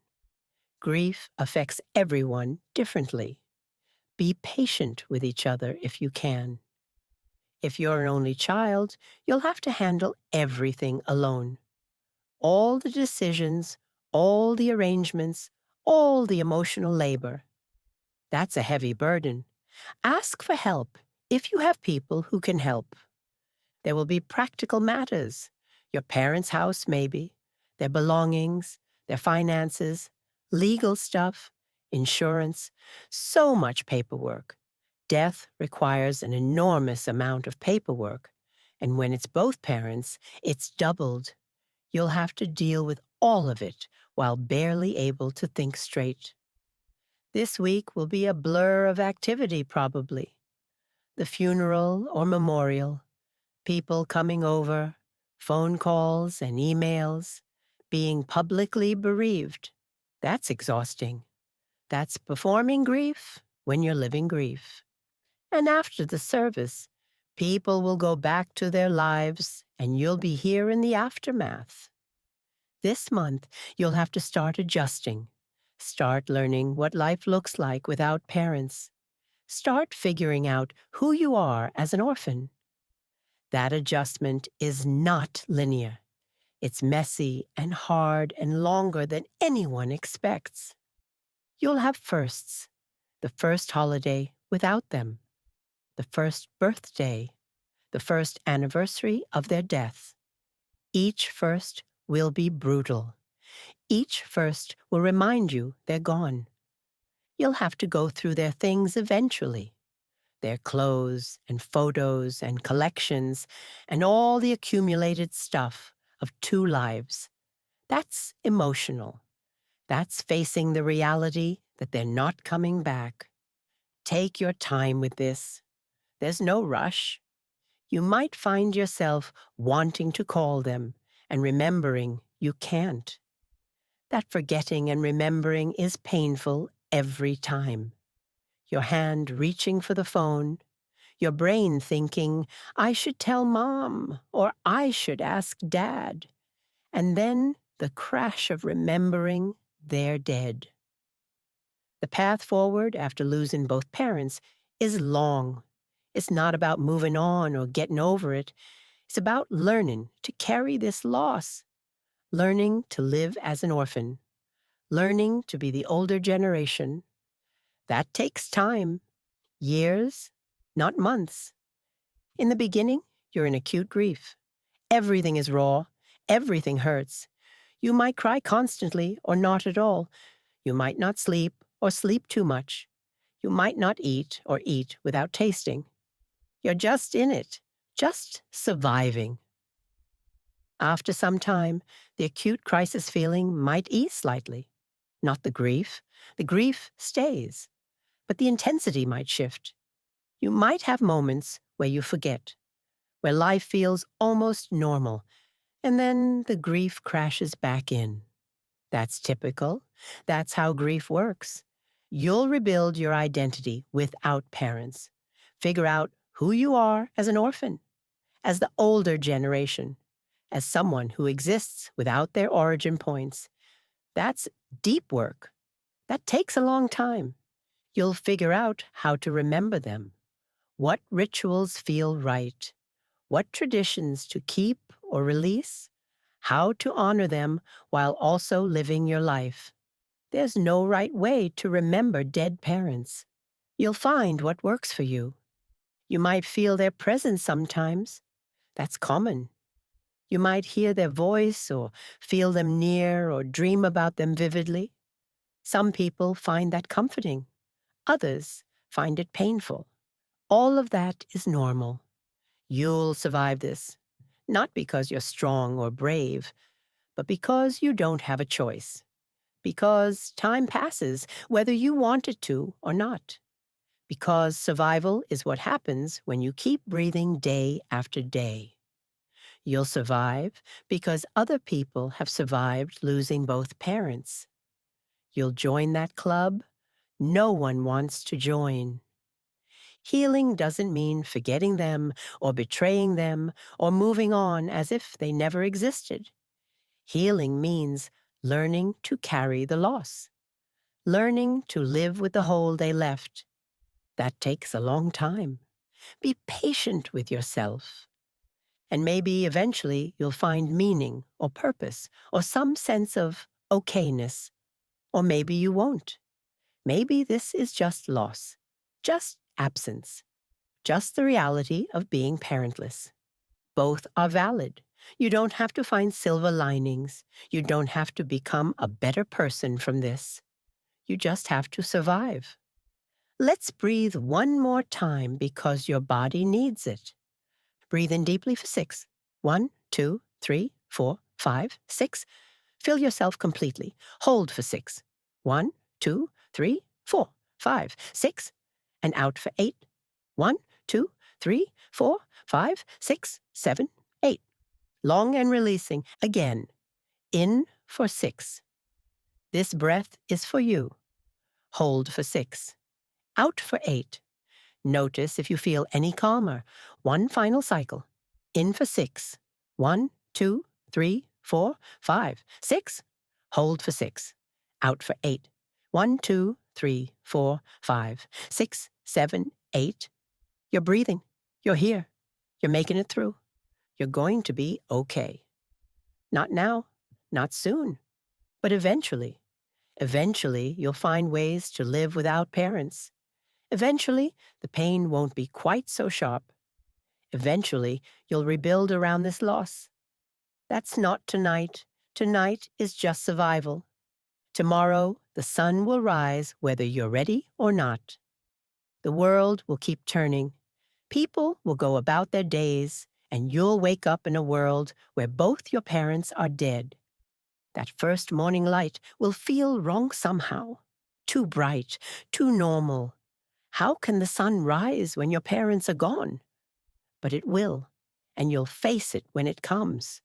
Grief affects everyone differently. Be patient with each other if you can. If you're an only child, you'll have to handle everything alone. All the decisions, all the arrangements, all the emotional labor. That's a heavy burden. Ask for help if you have people who can help. There will be practical matters. Your parents' house, maybe, their belongings, their finances, legal stuff, insurance, so much paperwork. Death requires an enormous amount of paperwork, and when it's both parents, it's doubled. You'll have to deal with all of it while barely able to think straight. This week will be a blur of activity, probably. The funeral or memorial, people coming over, phone calls and emails, being publicly bereaved. That's exhausting. That's performing grief when you're living grief. And after the service, people will go back to their lives and you'll be here in the aftermath. This month, you'll have to start adjusting. Start learning what life looks like without parents. Start figuring out who you are as an orphan. That adjustment is not linear. It's messy and hard and longer than anyone expects. You'll have firsts. The first holiday without them. The first birthday. The first anniversary of their death. Each first will be brutal. Each first will remind you they're gone. You'll have to go through their things eventually. Their clothes and photos and collections and all the accumulated stuff of 2 lives. That's emotional. That's facing the reality that they're not coming back. Take your time with this. There's no rush. You might find yourself wanting to call them and remembering you can't. That forgetting and remembering is painful every time. Your hand reaching for the phone, your brain thinking, "I should tell Mom," or "I should ask Dad." And then the crash of remembering they're dead. The path forward after losing both parents is long. It's not about moving on or getting over it. It's about learning to carry this loss, learning to live as an orphan, learning to be the older generation. That takes time, years, not months. In the beginning, you're in acute grief. Everything is raw. Everything hurts. You might cry constantly or not at all. You might not sleep or sleep too much. You might not eat or eat without tasting. You're just in it, just surviving. After some time, the acute crisis feeling might ease slightly. Not the grief. The grief stays. But the intensity might shift. You might have moments where you forget, where life feels almost normal, and then the grief crashes back in. That's typical. That's how grief works. You'll rebuild your identity without parents. Figure out who you are as an orphan, as the older generation, as someone who exists without their origin points. That's deep work. That takes a long time. You'll figure out how to remember them, what rituals feel right, what traditions to keep or release, how to honor them while also living your life. There's no right way to remember dead parents. You'll find what works for you. You might feel their presence sometimes. That's common. You might hear their voice or feel them near or dream about them vividly. Some people find that comforting. Others find it painful. All of that is normal. You'll survive this, not because you're strong or brave, but because you don't have a choice. Because time passes, whether you want it to or not. Because survival is what happens when you keep breathing day after day. You'll survive because other people have survived losing both parents. You'll join that club no one wants to join. Healing doesn't mean forgetting them or betraying them or moving on as if they never existed. Healing means learning to carry the loss, learning to live with the hole they left. That takes a long time. Be patient with yourself. And maybe eventually you'll find meaning or purpose or some sense of okayness. Or maybe you won't. Maybe this is just loss, just absence, just the reality of being parentless. Both are valid. You don't have to find silver linings. You don't have to become a better person from this. You just have to survive. Let's breathe one more time because your body needs it. Breathe in deeply for 6. 1, 2, 3, 4, 5, 6. Fill yourself completely. Hold for 6. 1, 2, 3, 4, 5, 6. And out for 8. 1, 2, 3, 4, 5, 6, 7, 8. Long and releasing. Again. In for 6. This breath is for you. Hold for 6. Out for 8. Notice if you feel any calmer. One final cycle. In for 6. 1, 2, 3, 4, 5, 6. Hold for 6. Out for 8. 1, 2, 3, 4, 5, 6, 7, 8. You're breathing. You're here. You're making it through. You're going to be okay. Not now, not soon, but eventually. Eventually, you'll find ways to live without parents. Eventually, the pain won't be quite so sharp. Eventually, you'll rebuild around this loss. That's not tonight. Tonight is just survival. Tomorrow, the sun will rise whether you're ready or not. The world will keep turning. People will go about their days, and you'll wake up in a world where both your parents are dead. That first morning light will feel wrong somehow. Too bright, too normal. How can the sun rise when your parents are gone? But it will, and you'll face it when it comes.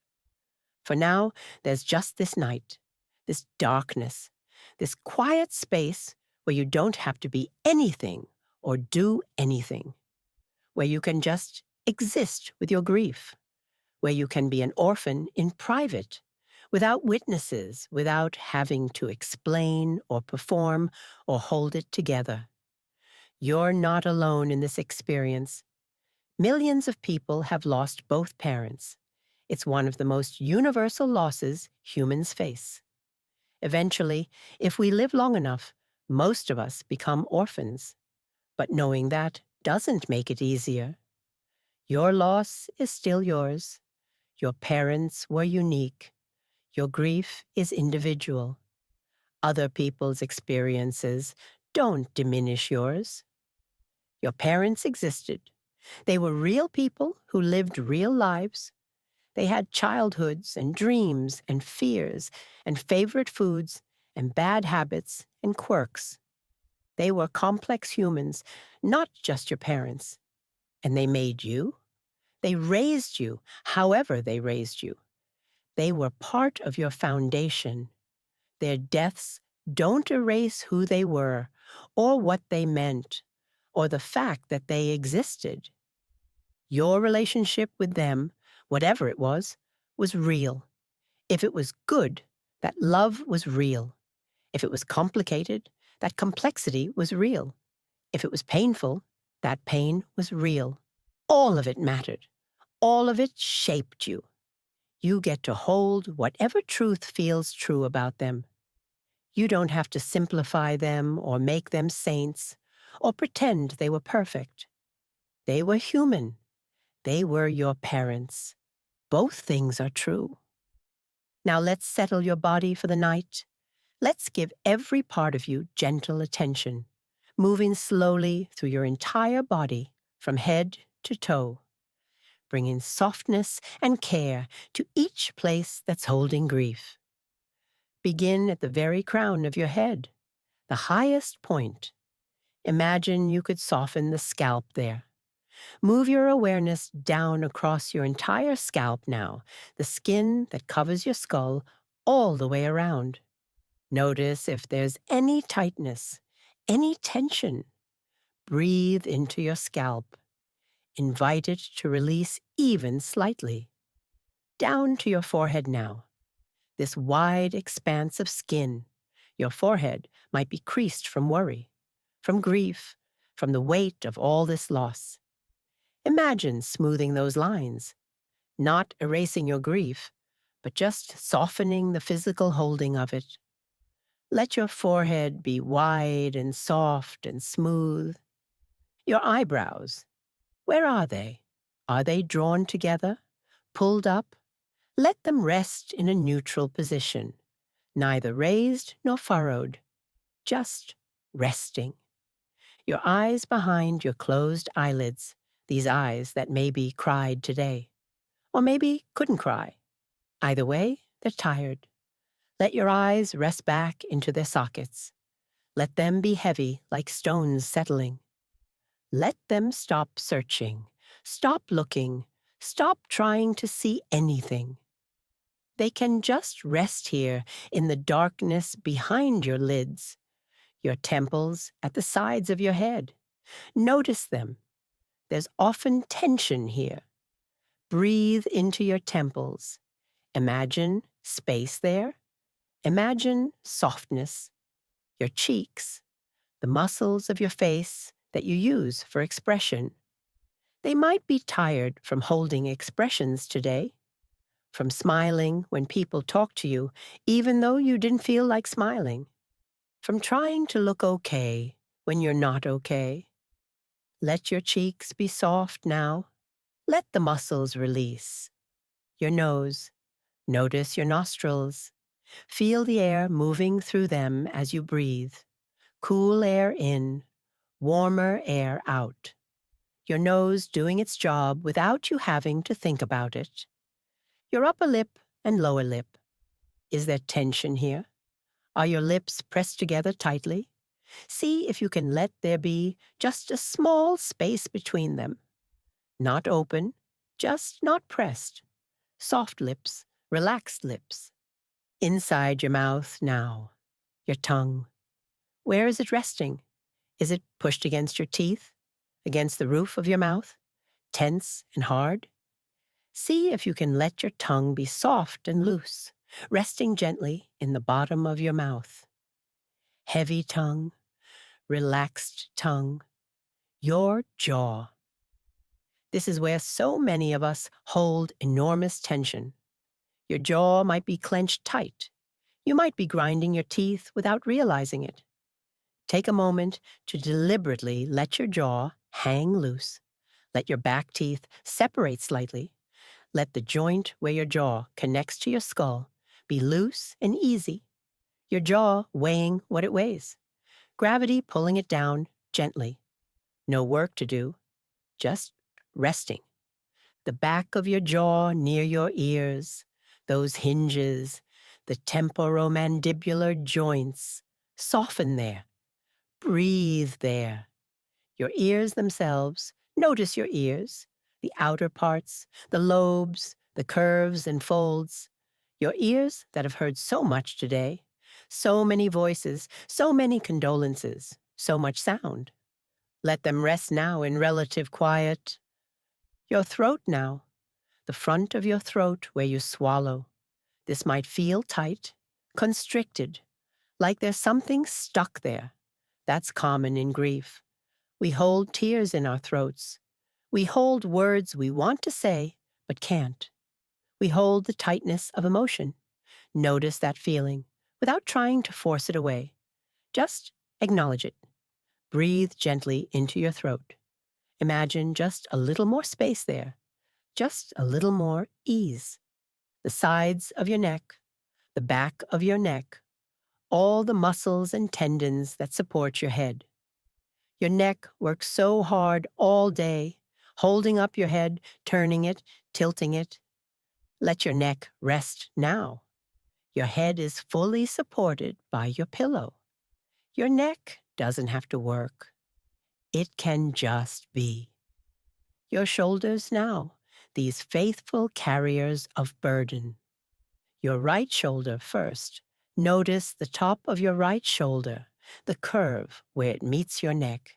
For now, there's just this night, this darkness, this quiet space where you don't have to be anything or do anything, where you can just exist with your grief, where you can be an orphan in private, without witnesses, without having to explain or perform or hold it together. You're not alone in this experience. Millions of people have lost both parents. It's one of the most universal losses humans face. Eventually, if we live long enough, most of us become orphans. But knowing that doesn't make it easier. Your loss is still yours. Your parents were unique. Your grief is individual. Other people's experiences don't diminish yours. Your parents existed. They were real people who lived real lives. They had childhoods and dreams and fears and favorite foods and bad habits and quirks. They were complex humans, not just your parents. And they made you. They raised you, however they raised you. They were part of your foundation. Their deaths don't erase who they were, or what they meant, or the fact that they existed. Your relationship with them, whatever it was was real. If it was good, that love was real. If it was complicated, that complexity was real. If it was painful, that pain was real. All of it mattered. All of it shaped you. You get to hold whatever truth feels true about them. You don't have to simplify them or make them saints or pretend they were perfect. They were human. They were your parents. Both things are true. Now let's settle your body for the night. Let's give every part of you gentle attention, moving slowly through your entire body from head to toe, bringing softness and care to each place that's holding grief. Begin at the very crown of your head, the highest point. Imagine you could soften the scalp there. Move your awareness down across your entire scalp now, the skin that covers your skull all the way around. Notice if there's any tightness, any tension. Breathe into your scalp. Invite it to release even slightly. Down to your forehead now. This wide expanse of skin. Your forehead might be creased from worry, from grief, from the weight of all this loss. Imagine smoothing those lines, not erasing your grief, but just softening the physical holding of it. Let your forehead be wide and soft and smooth. Your eyebrows, where are they? Are they drawn together, pulled up? Let them rest in a neutral position, neither raised nor furrowed, just resting. Your eyes behind your closed eyelids, these eyes that maybe cried today, or maybe couldn't cry. Either way, they're tired. Let your eyes rest back into their sockets. Let them be heavy like stones settling. Let them stop searching, stop looking, stop trying to see anything. They can just rest here in the darkness behind your lids, your temples at the sides of your head. Notice them. There's often tension here. Breathe into your temples. Imagine space there. Imagine softness. Your cheeks, the muscles of your face that you use for expression. They might be tired from holding expressions today, from smiling when people talk to you, even though you didn't feel like smiling, from trying to look okay when you're not okay. Let your cheeks be soft now. Let the muscles release. Your nose. Notice your nostrils. Feel the air moving through them as you breathe. Cool air in, warmer air out. Your nose doing its job without you having to think about it. Your upper lip and lower lip. Is there tension here? Are your lips pressed together tightly? See if you can let there be just a small space between them. Not open, just not pressed. Soft lips, relaxed lips. Inside your mouth now. Your tongue. Where is it resting? Is it pushed against your teeth? Against the roof of your mouth? Tense and hard? See if you can let your tongue be soft and loose, resting gently in the bottom of your mouth. Heavy tongue, relaxed tongue, your jaw. This is where so many of us hold enormous tension. Your jaw might be clenched tight. You might be grinding your teeth without realizing it. Take a moment to deliberately let your jaw hang loose. Let your back teeth separate slightly. Let the joint where your jaw connects to your skull be loose and easy. Your jaw weighing what it weighs. Gravity pulling it down gently. No work to do, just resting. The back of your jaw near your ears, those hinges, the temporomandibular joints. Soften there. Breathe there. Your ears themselves, notice your ears, the outer parts, the lobes, the curves and folds. Your ears that have heard so much today, so many voices, so many condolences, so much sound. Let them rest now in relative quiet. Your throat now, the front of your throat where you swallow. This might feel tight, constricted, like there's something stuck there. That's common in grief. We hold tears in our throats. We hold words we want to say but can't. We hold the tightness of emotion. Notice that feeling without trying to force it away. Just acknowledge it. Breathe gently into your throat. Imagine just a little more space there, just a little more ease. The sides of your neck, the back of your neck, all the muscles and tendons that support your head. Your neck works so hard all day, holding up your head, turning it, tilting it. Let your neck rest now. Your head is fully supported by your pillow. Your neck doesn't have to work. It can just be. Your shoulders now, these faithful carriers of burden. Your right shoulder first. Notice the top of your right shoulder, the curve where it meets your neck.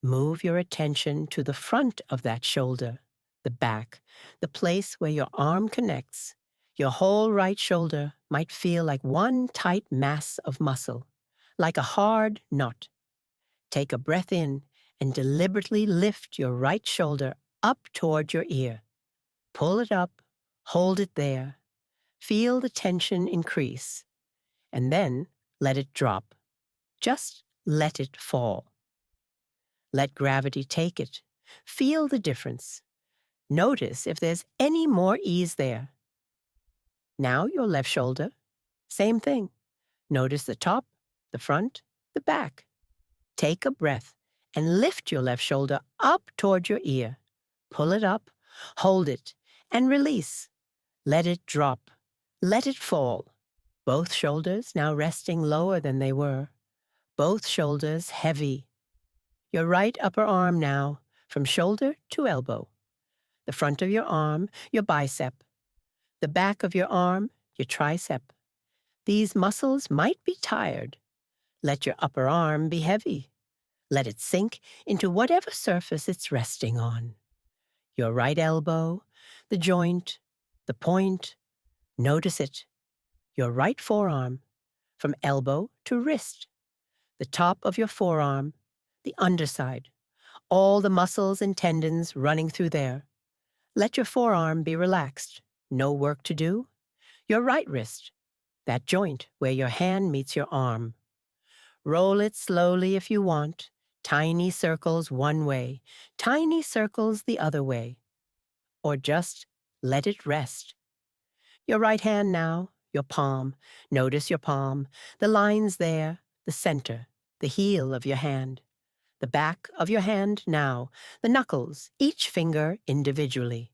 Move your attention to the front of that shoulder, the back, the place where your arm connects. Your whole right shoulder might feel like one tight mass of muscle, like a hard knot. Take a breath in and deliberately lift your right shoulder up toward your ear. Pull it up, hold it there. Feel the tension increase, and then let it drop. Just let it fall. Let gravity take it. Feel the difference. Notice if there's any more ease there. Now your left shoulder, same thing. Notice the top, the front, the back. Take a breath and lift your left shoulder up toward your ear. Pull it up, hold it, and release. Let it drop. Let it fall. Both shoulders now resting lower than they were. Both shoulders heavy. Your right upper arm now, from shoulder to elbow. The front of your arm, your bicep. The back of your arm, your tricep. These muscles might be tired. Let your upper arm be heavy. Let it sink into whatever surface it's resting on. Your right elbow, the joint, the point. Notice it. Your right forearm, from elbow to wrist. The top of your forearm, the underside. All the muscles and tendons running through there. Let your forearm be relaxed. No work to do. Your right wrist, that joint where your hand meets your arm. Roll it slowly if you want. Tiny circles one way, tiny circles the other way. Or just let it rest. Your right hand now, your palm. Notice your palm, the lines there, the center, the heel of your hand. The back of your hand now, the knuckles, each finger individually.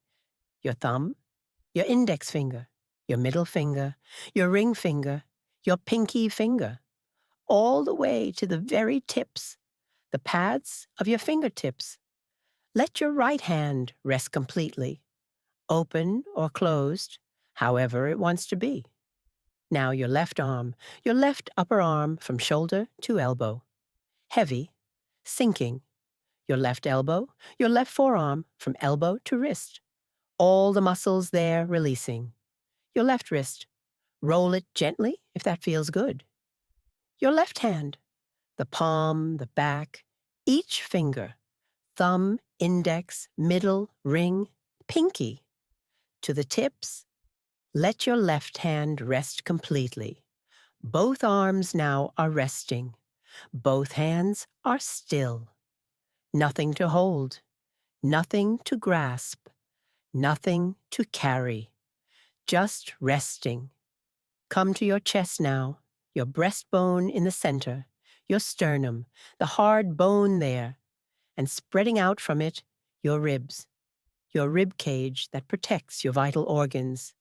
Your thumb, your index finger, your middle finger, your ring finger, your pinky finger, all the way to the very tips, the pads of your fingertips. Let your right hand rest completely, open or closed, however it wants to be. Now your left arm, your left upper arm from shoulder to elbow. Heavy, sinking. Your left elbow, your left forearm from elbow to wrist. All the muscles there releasing. Your left wrist. Roll it gently if that feels good. Your left hand. The palm, the back, each finger. Thumb, index, middle, ring, pinky. To the tips. Let your left hand rest completely. Both arms now are resting. Both hands are still. Nothing to hold. Nothing to grasp. Nothing to carry. Just resting. Come to your chest now, your breastbone in the center, your sternum, the hard bone there, and spreading out from it, your ribs, your rib cage that protects your vital organs.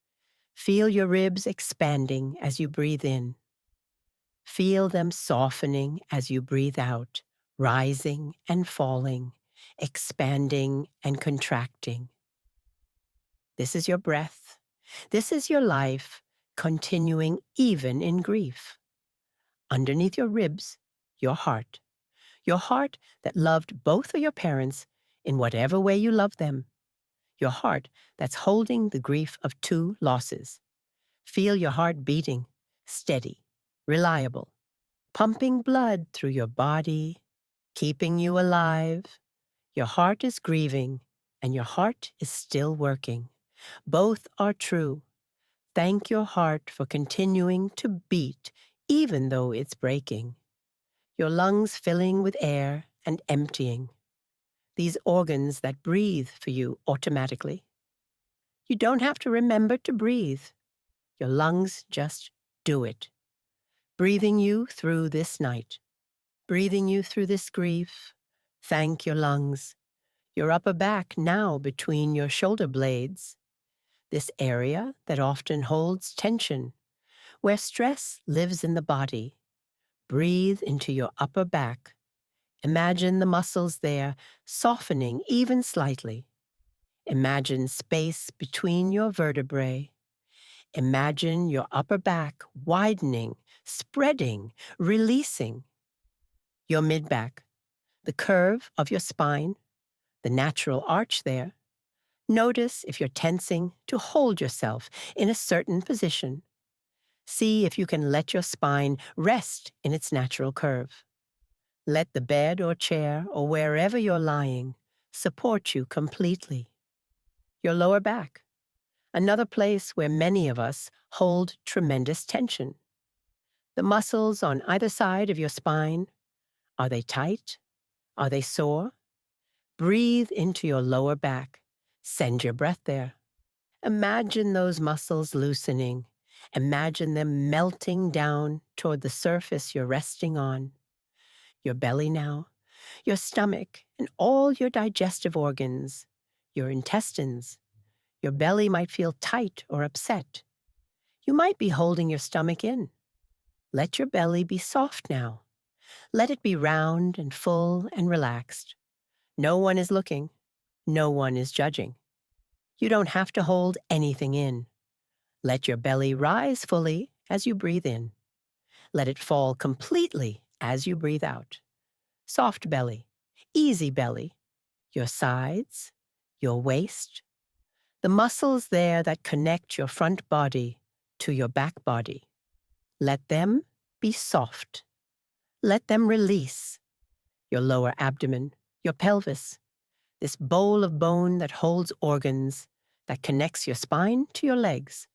Feel your ribs expanding as you breathe in. Feel them softening as you breathe out, rising and falling, expanding and contracting. This is your breath. This is your life, continuing even in grief. Underneath your ribs, your heart that loved both of your parents in whatever way you love them. your heart that's holding the grief of two losses. Feel your heart beating, steady, reliable, pumping blood through your body, keeping you alive. Your heart is grieving, and your heart is still working. Both are true. Thank your heart for continuing to beat, even though it's breaking. Your lungs filling with air and emptying. These organs that breathe for you automatically. You don't have to remember to breathe. Your lungs just do it. Breathing you through this night. Breathing you through this grief. Thank your lungs. Your upper back now between your shoulder blades. This area that often holds tension, where stress lives in the body. Breathe into your upper back. Imagine the muscles there softening even slightly. Imagine space between your vertebrae. Imagine your upper back widening, spreading, releasing. Your mid-back, the curve of your spine, the natural arch there. Notice if you're tensing to hold yourself in a certain position. See if you can let your spine rest in its natural curve. Let the bed or chair or wherever you're lying support you completely. Your lower back, another place where many of us hold tremendous tension. The muscles on either side of your spine, are they tight? Are they sore? Breathe into your lower back. Send your breath there. Imagine those muscles loosening. Imagine them melting down toward the surface you're resting on. Your belly now, your stomach, and all your digestive organs, your intestines. Your belly might feel tight or upset. You might be holding your stomach in. Let your belly be soft now. Let it be round and full and relaxed. No one is looking. No one is judging. You don't have to hold anything in. Let your belly rise fully as you breathe in. Let it fall completely as you breathe out. Soft belly, easy belly, your sides, your waist, the muscles there that connect your front body to your back body. Let them be soft. Let them release. Your lower abdomen, your pelvis, this bowl of bone that holds organs, that connects your spine to your legs.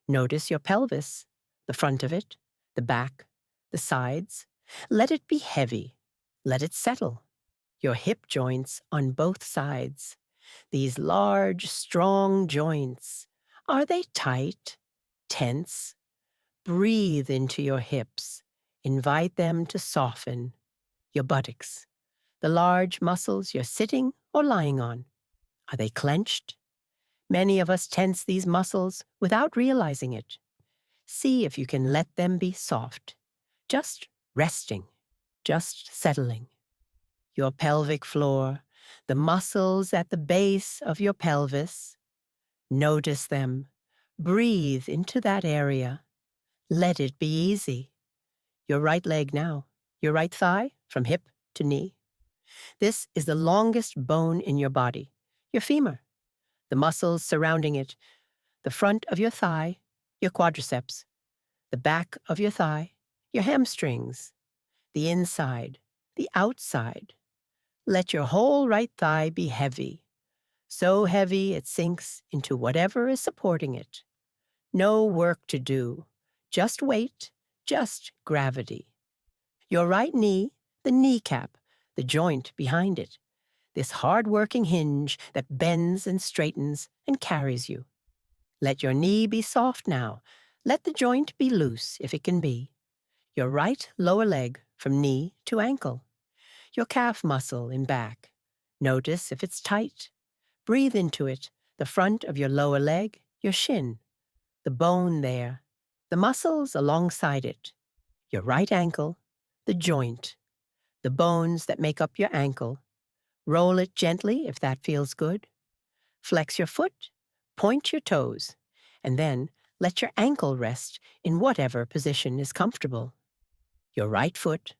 Notice your pelvis, the front of it, the back, the sides. Let it be heavy. Let it settle. Your hip joints on both sides. These large, strong joints. Are they tight? Tense? Breathe into your hips. Invite them to soften. Your buttocks. The large muscles you're sitting or lying on. Are they clenched? Many of us tense these muscles without realizing it. See if you can let them be soft. Just resting. Just settling. Your pelvic floor, the muscles at the base of your pelvis. Notice them. Breathe into that area. Let it be easy. Your right leg now, your right thigh from hip to knee. This is the longest bone in your body, your femur. The muscles surrounding it, the front of your thigh, your quadriceps, the back of your thigh, your hamstrings, the inside, the outside. Let your whole right thigh be heavy, so heavy it sinks into whatever is supporting it. No work to do, just weight, just gravity. Your right knee, the kneecap, the joint behind it, this hard-working hinge that bends and straightens and carries you. Let your knee be soft now. Let the joint be loose if it can be. Your right lower leg from knee to ankle. Your calf muscle in back. Notice if it's tight. Breathe into it, the front of your lower leg, your shin, the bone there, the muscles alongside it, your right ankle, the joint, the bones that make up your ankle. Roll it gently if that feels good. Flex your foot, point your toes, and then let your ankle rest in whatever position is comfortable. Your right foot,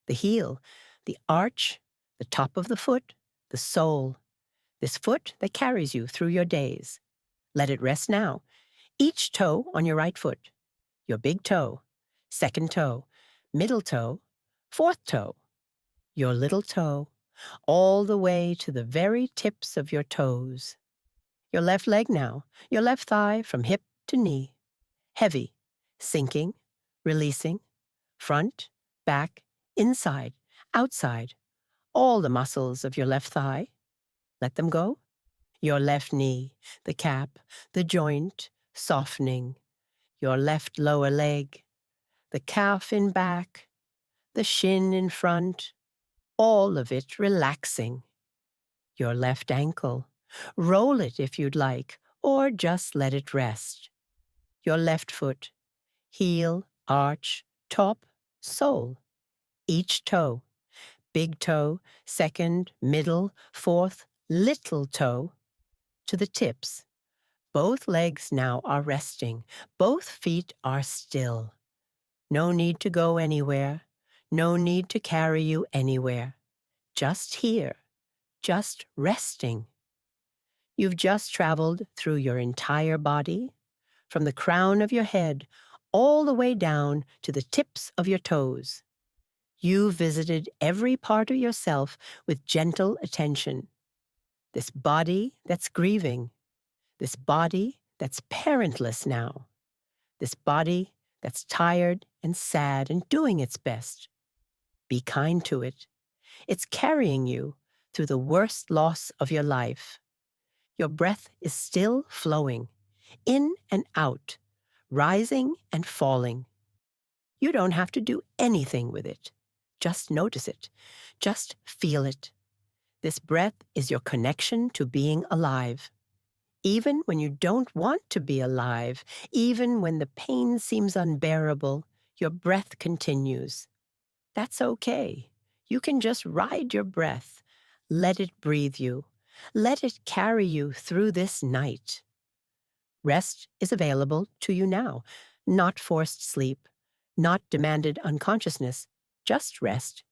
the heel, the arch, the top of the foot, the sole, this foot that carries you through your days. Let it rest now. Each toe on your right foot, your big toe, second toe, middle toe, fourth toe, your little toe, all the way to the very tips of your toes. Your left leg now, your left thigh from hip to knee. Heavy, sinking, releasing, front, back, inside, outside, all the muscles of your left thigh. Let them go. Your left knee, the cap, the joint, softening. Your left lower leg, the calf in back, the shin in front, all of it relaxing. Your left ankle, roll it if you'd like, or just let it rest. Your left foot, heel, arch, top, sole. Each toe, big toe, second, middle, fourth, little toe, to the tips. Both legs now are resting. Both feet are still. No need to go anywhere. No need to carry you anywhere. Just here. Just resting. You've just traveled through your entire body, from the crown of your head all the way down to the tips of your toes. You visited every part of yourself with gentle attention. This body that's grieving, this body that's parentless now, this body that's tired and sad and doing its best. Be kind to it. It's carrying you through the worst loss of your life. Your breath is still flowing, in and out, rising and falling. You don't have to do anything with it. Just notice it. Just feel it. This breath is your connection to being alive. Even when you don't want to be alive, even when the pain seems unbearable, your breath continues. That's okay. You can just ride your breath. Let it breathe you. Let it carry you through this night. Rest is available to you now, not forced sleep, not demanded unconsciousness, just rest.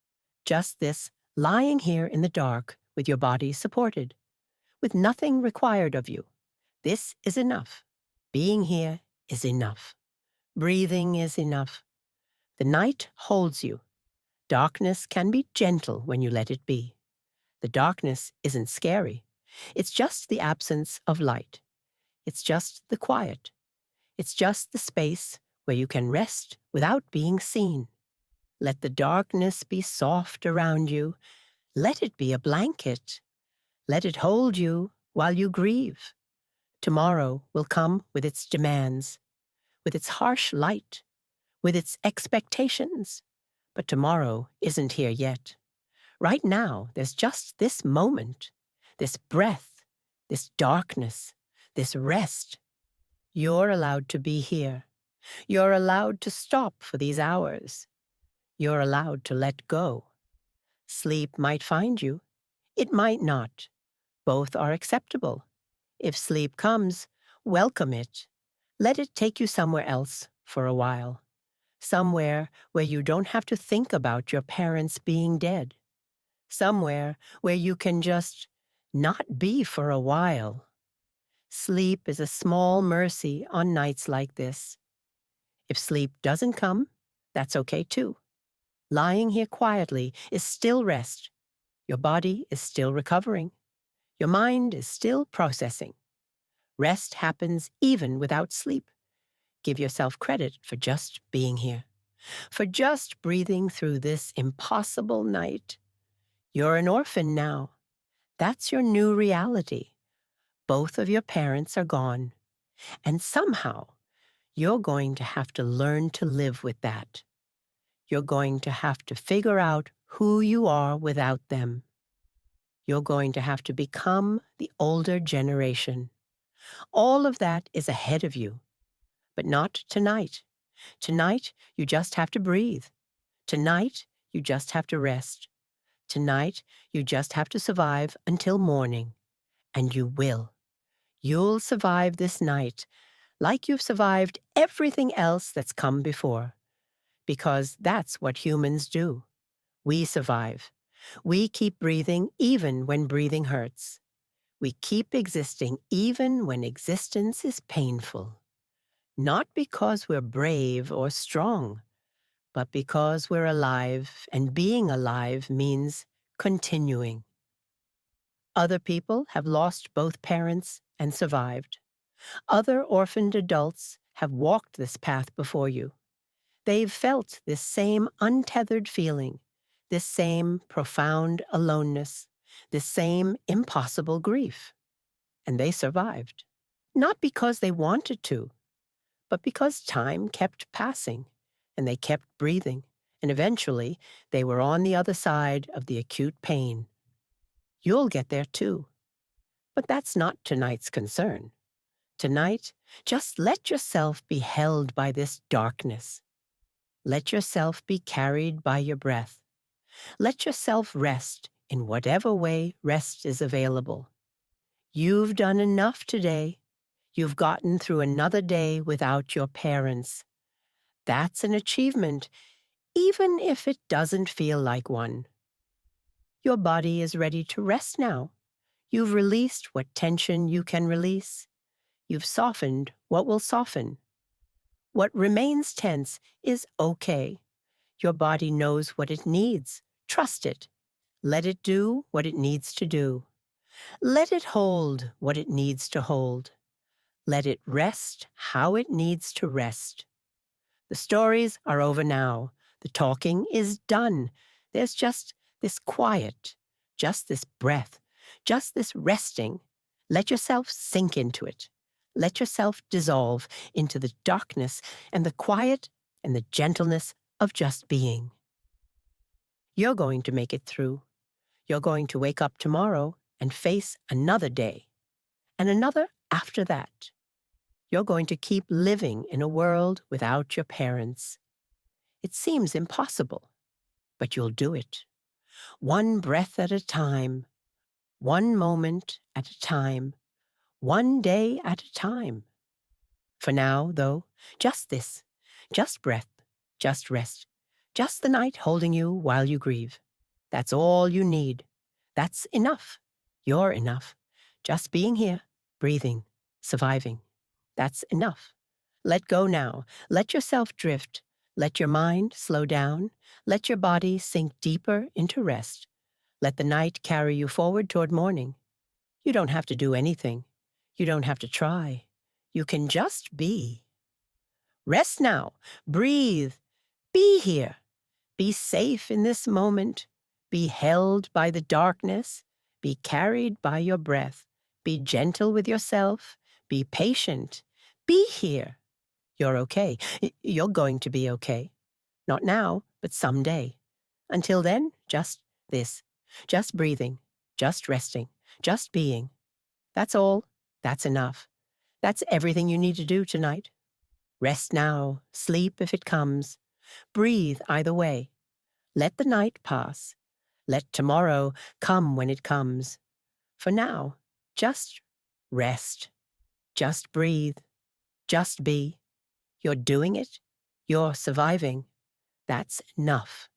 Just this, lying here in the dark with your body supported, with nothing required of you. This is enough. Being here is enough. Breathing is enough. The night holds you. Darkness can be gentle when you let it be. The darkness isn't scary. It's just the absence of light. It's just the quiet. It's just the space where you can rest without being seen. Let the darkness be soft around you. Let it be a blanket. Let it hold you while you grieve. Tomorrow will come with its demands, with its harsh light, with its expectations. But tomorrow isn't here yet. Right now, there's just this moment, this breath, this darkness, this rest. You're allowed to be here. You're allowed to stop for these hours. You're allowed to let go. Sleep might find you. It might not. Both are acceptable. If sleep comes, welcome it. Let it take you somewhere else for a while. Somewhere where you don't have to think about your parents being dead. Somewhere where you can just not be for a while. Sleep is a small mercy on nights like this. If sleep doesn't come, that's okay too. Lying here quietly is still rest. Your body is still recovering. Your mind is still processing. Rest happens even without sleep. Give yourself credit for just being here, for just breathing through this impossible night. You're an orphan now. That's your new reality. Both of your parents are gone, and somehow you're going to have to learn to live with that. You're going to have to figure out who you are without them. You're going to have to become the older generation. All of that is ahead of you, but not tonight. Tonight, you just have to breathe. Tonight, you just have to rest. Tonight, you just have to survive until morning. And you will. You'll survive this night like you've survived everything else that's come before. Because that's what humans do. We survive. We keep breathing even when breathing hurts. We keep existing even when existence is painful. Not because we're brave or strong, but because we're alive, and being alive means continuing. Other people have lost both parents and survived. Other orphaned adults have walked this path before you. They've felt this same untethered feeling, this same profound aloneness, this same impossible grief. And they survived. Not because they wanted to, but because time kept passing, and they kept breathing, and eventually they were on the other side of the acute pain. You'll get there too. But that's not tonight's concern. Tonight, just let yourself be held by this darkness. Let yourself be carried by your breath. Let yourself rest in whatever way rest is available. You've done enough today. You've gotten through another day without your parents. That's an achievement, even if it doesn't feel like one. Your body is ready to rest now. You've released what tension you can release. You've softened what will soften. What remains tense is okay. Your body knows what it needs. Trust it. Let it do what it needs to do. Let it hold what it needs to hold. Let it rest how it needs to rest. The stories are over now. The talking is done. There's just this quiet, just this breath, just this resting. Let yourself sink into it. Let yourself dissolve into the darkness and the quiet and the gentleness of just being. You're going to make it through. You're going to wake up tomorrow and face another day, and another after that. You're going to keep living in a world without your parents. It seems impossible, but you'll do it. One breath at a time, one moment at a time, one day at a time. For now, though, just this, just breath, just rest, just the night holding you while you grieve. That's all you need. That's enough. You're enough. Just being here, breathing, surviving. That's enough. Let go now. Let yourself drift. Let your mind slow down. Let your body sink deeper into rest. Let the night carry you forward toward morning. You don't have to do anything. You don't have to try. You can just be. Rest now. Breathe. Be here. Be safe in this moment. Be held by the darkness. Be carried by your breath. Be gentle with yourself. Be patient. Be here. You're okay. You're going to be okay. Not now, but someday. Until then, just this. Just breathing. Just resting. Just being. That's all. That's enough. That's everything you need to do tonight. Rest now. Sleep if it comes. Breathe either way. Let the night pass. Let tomorrow come when it comes. For now, just rest. Just breathe. Just be. You're doing it. You're surviving. That's enough.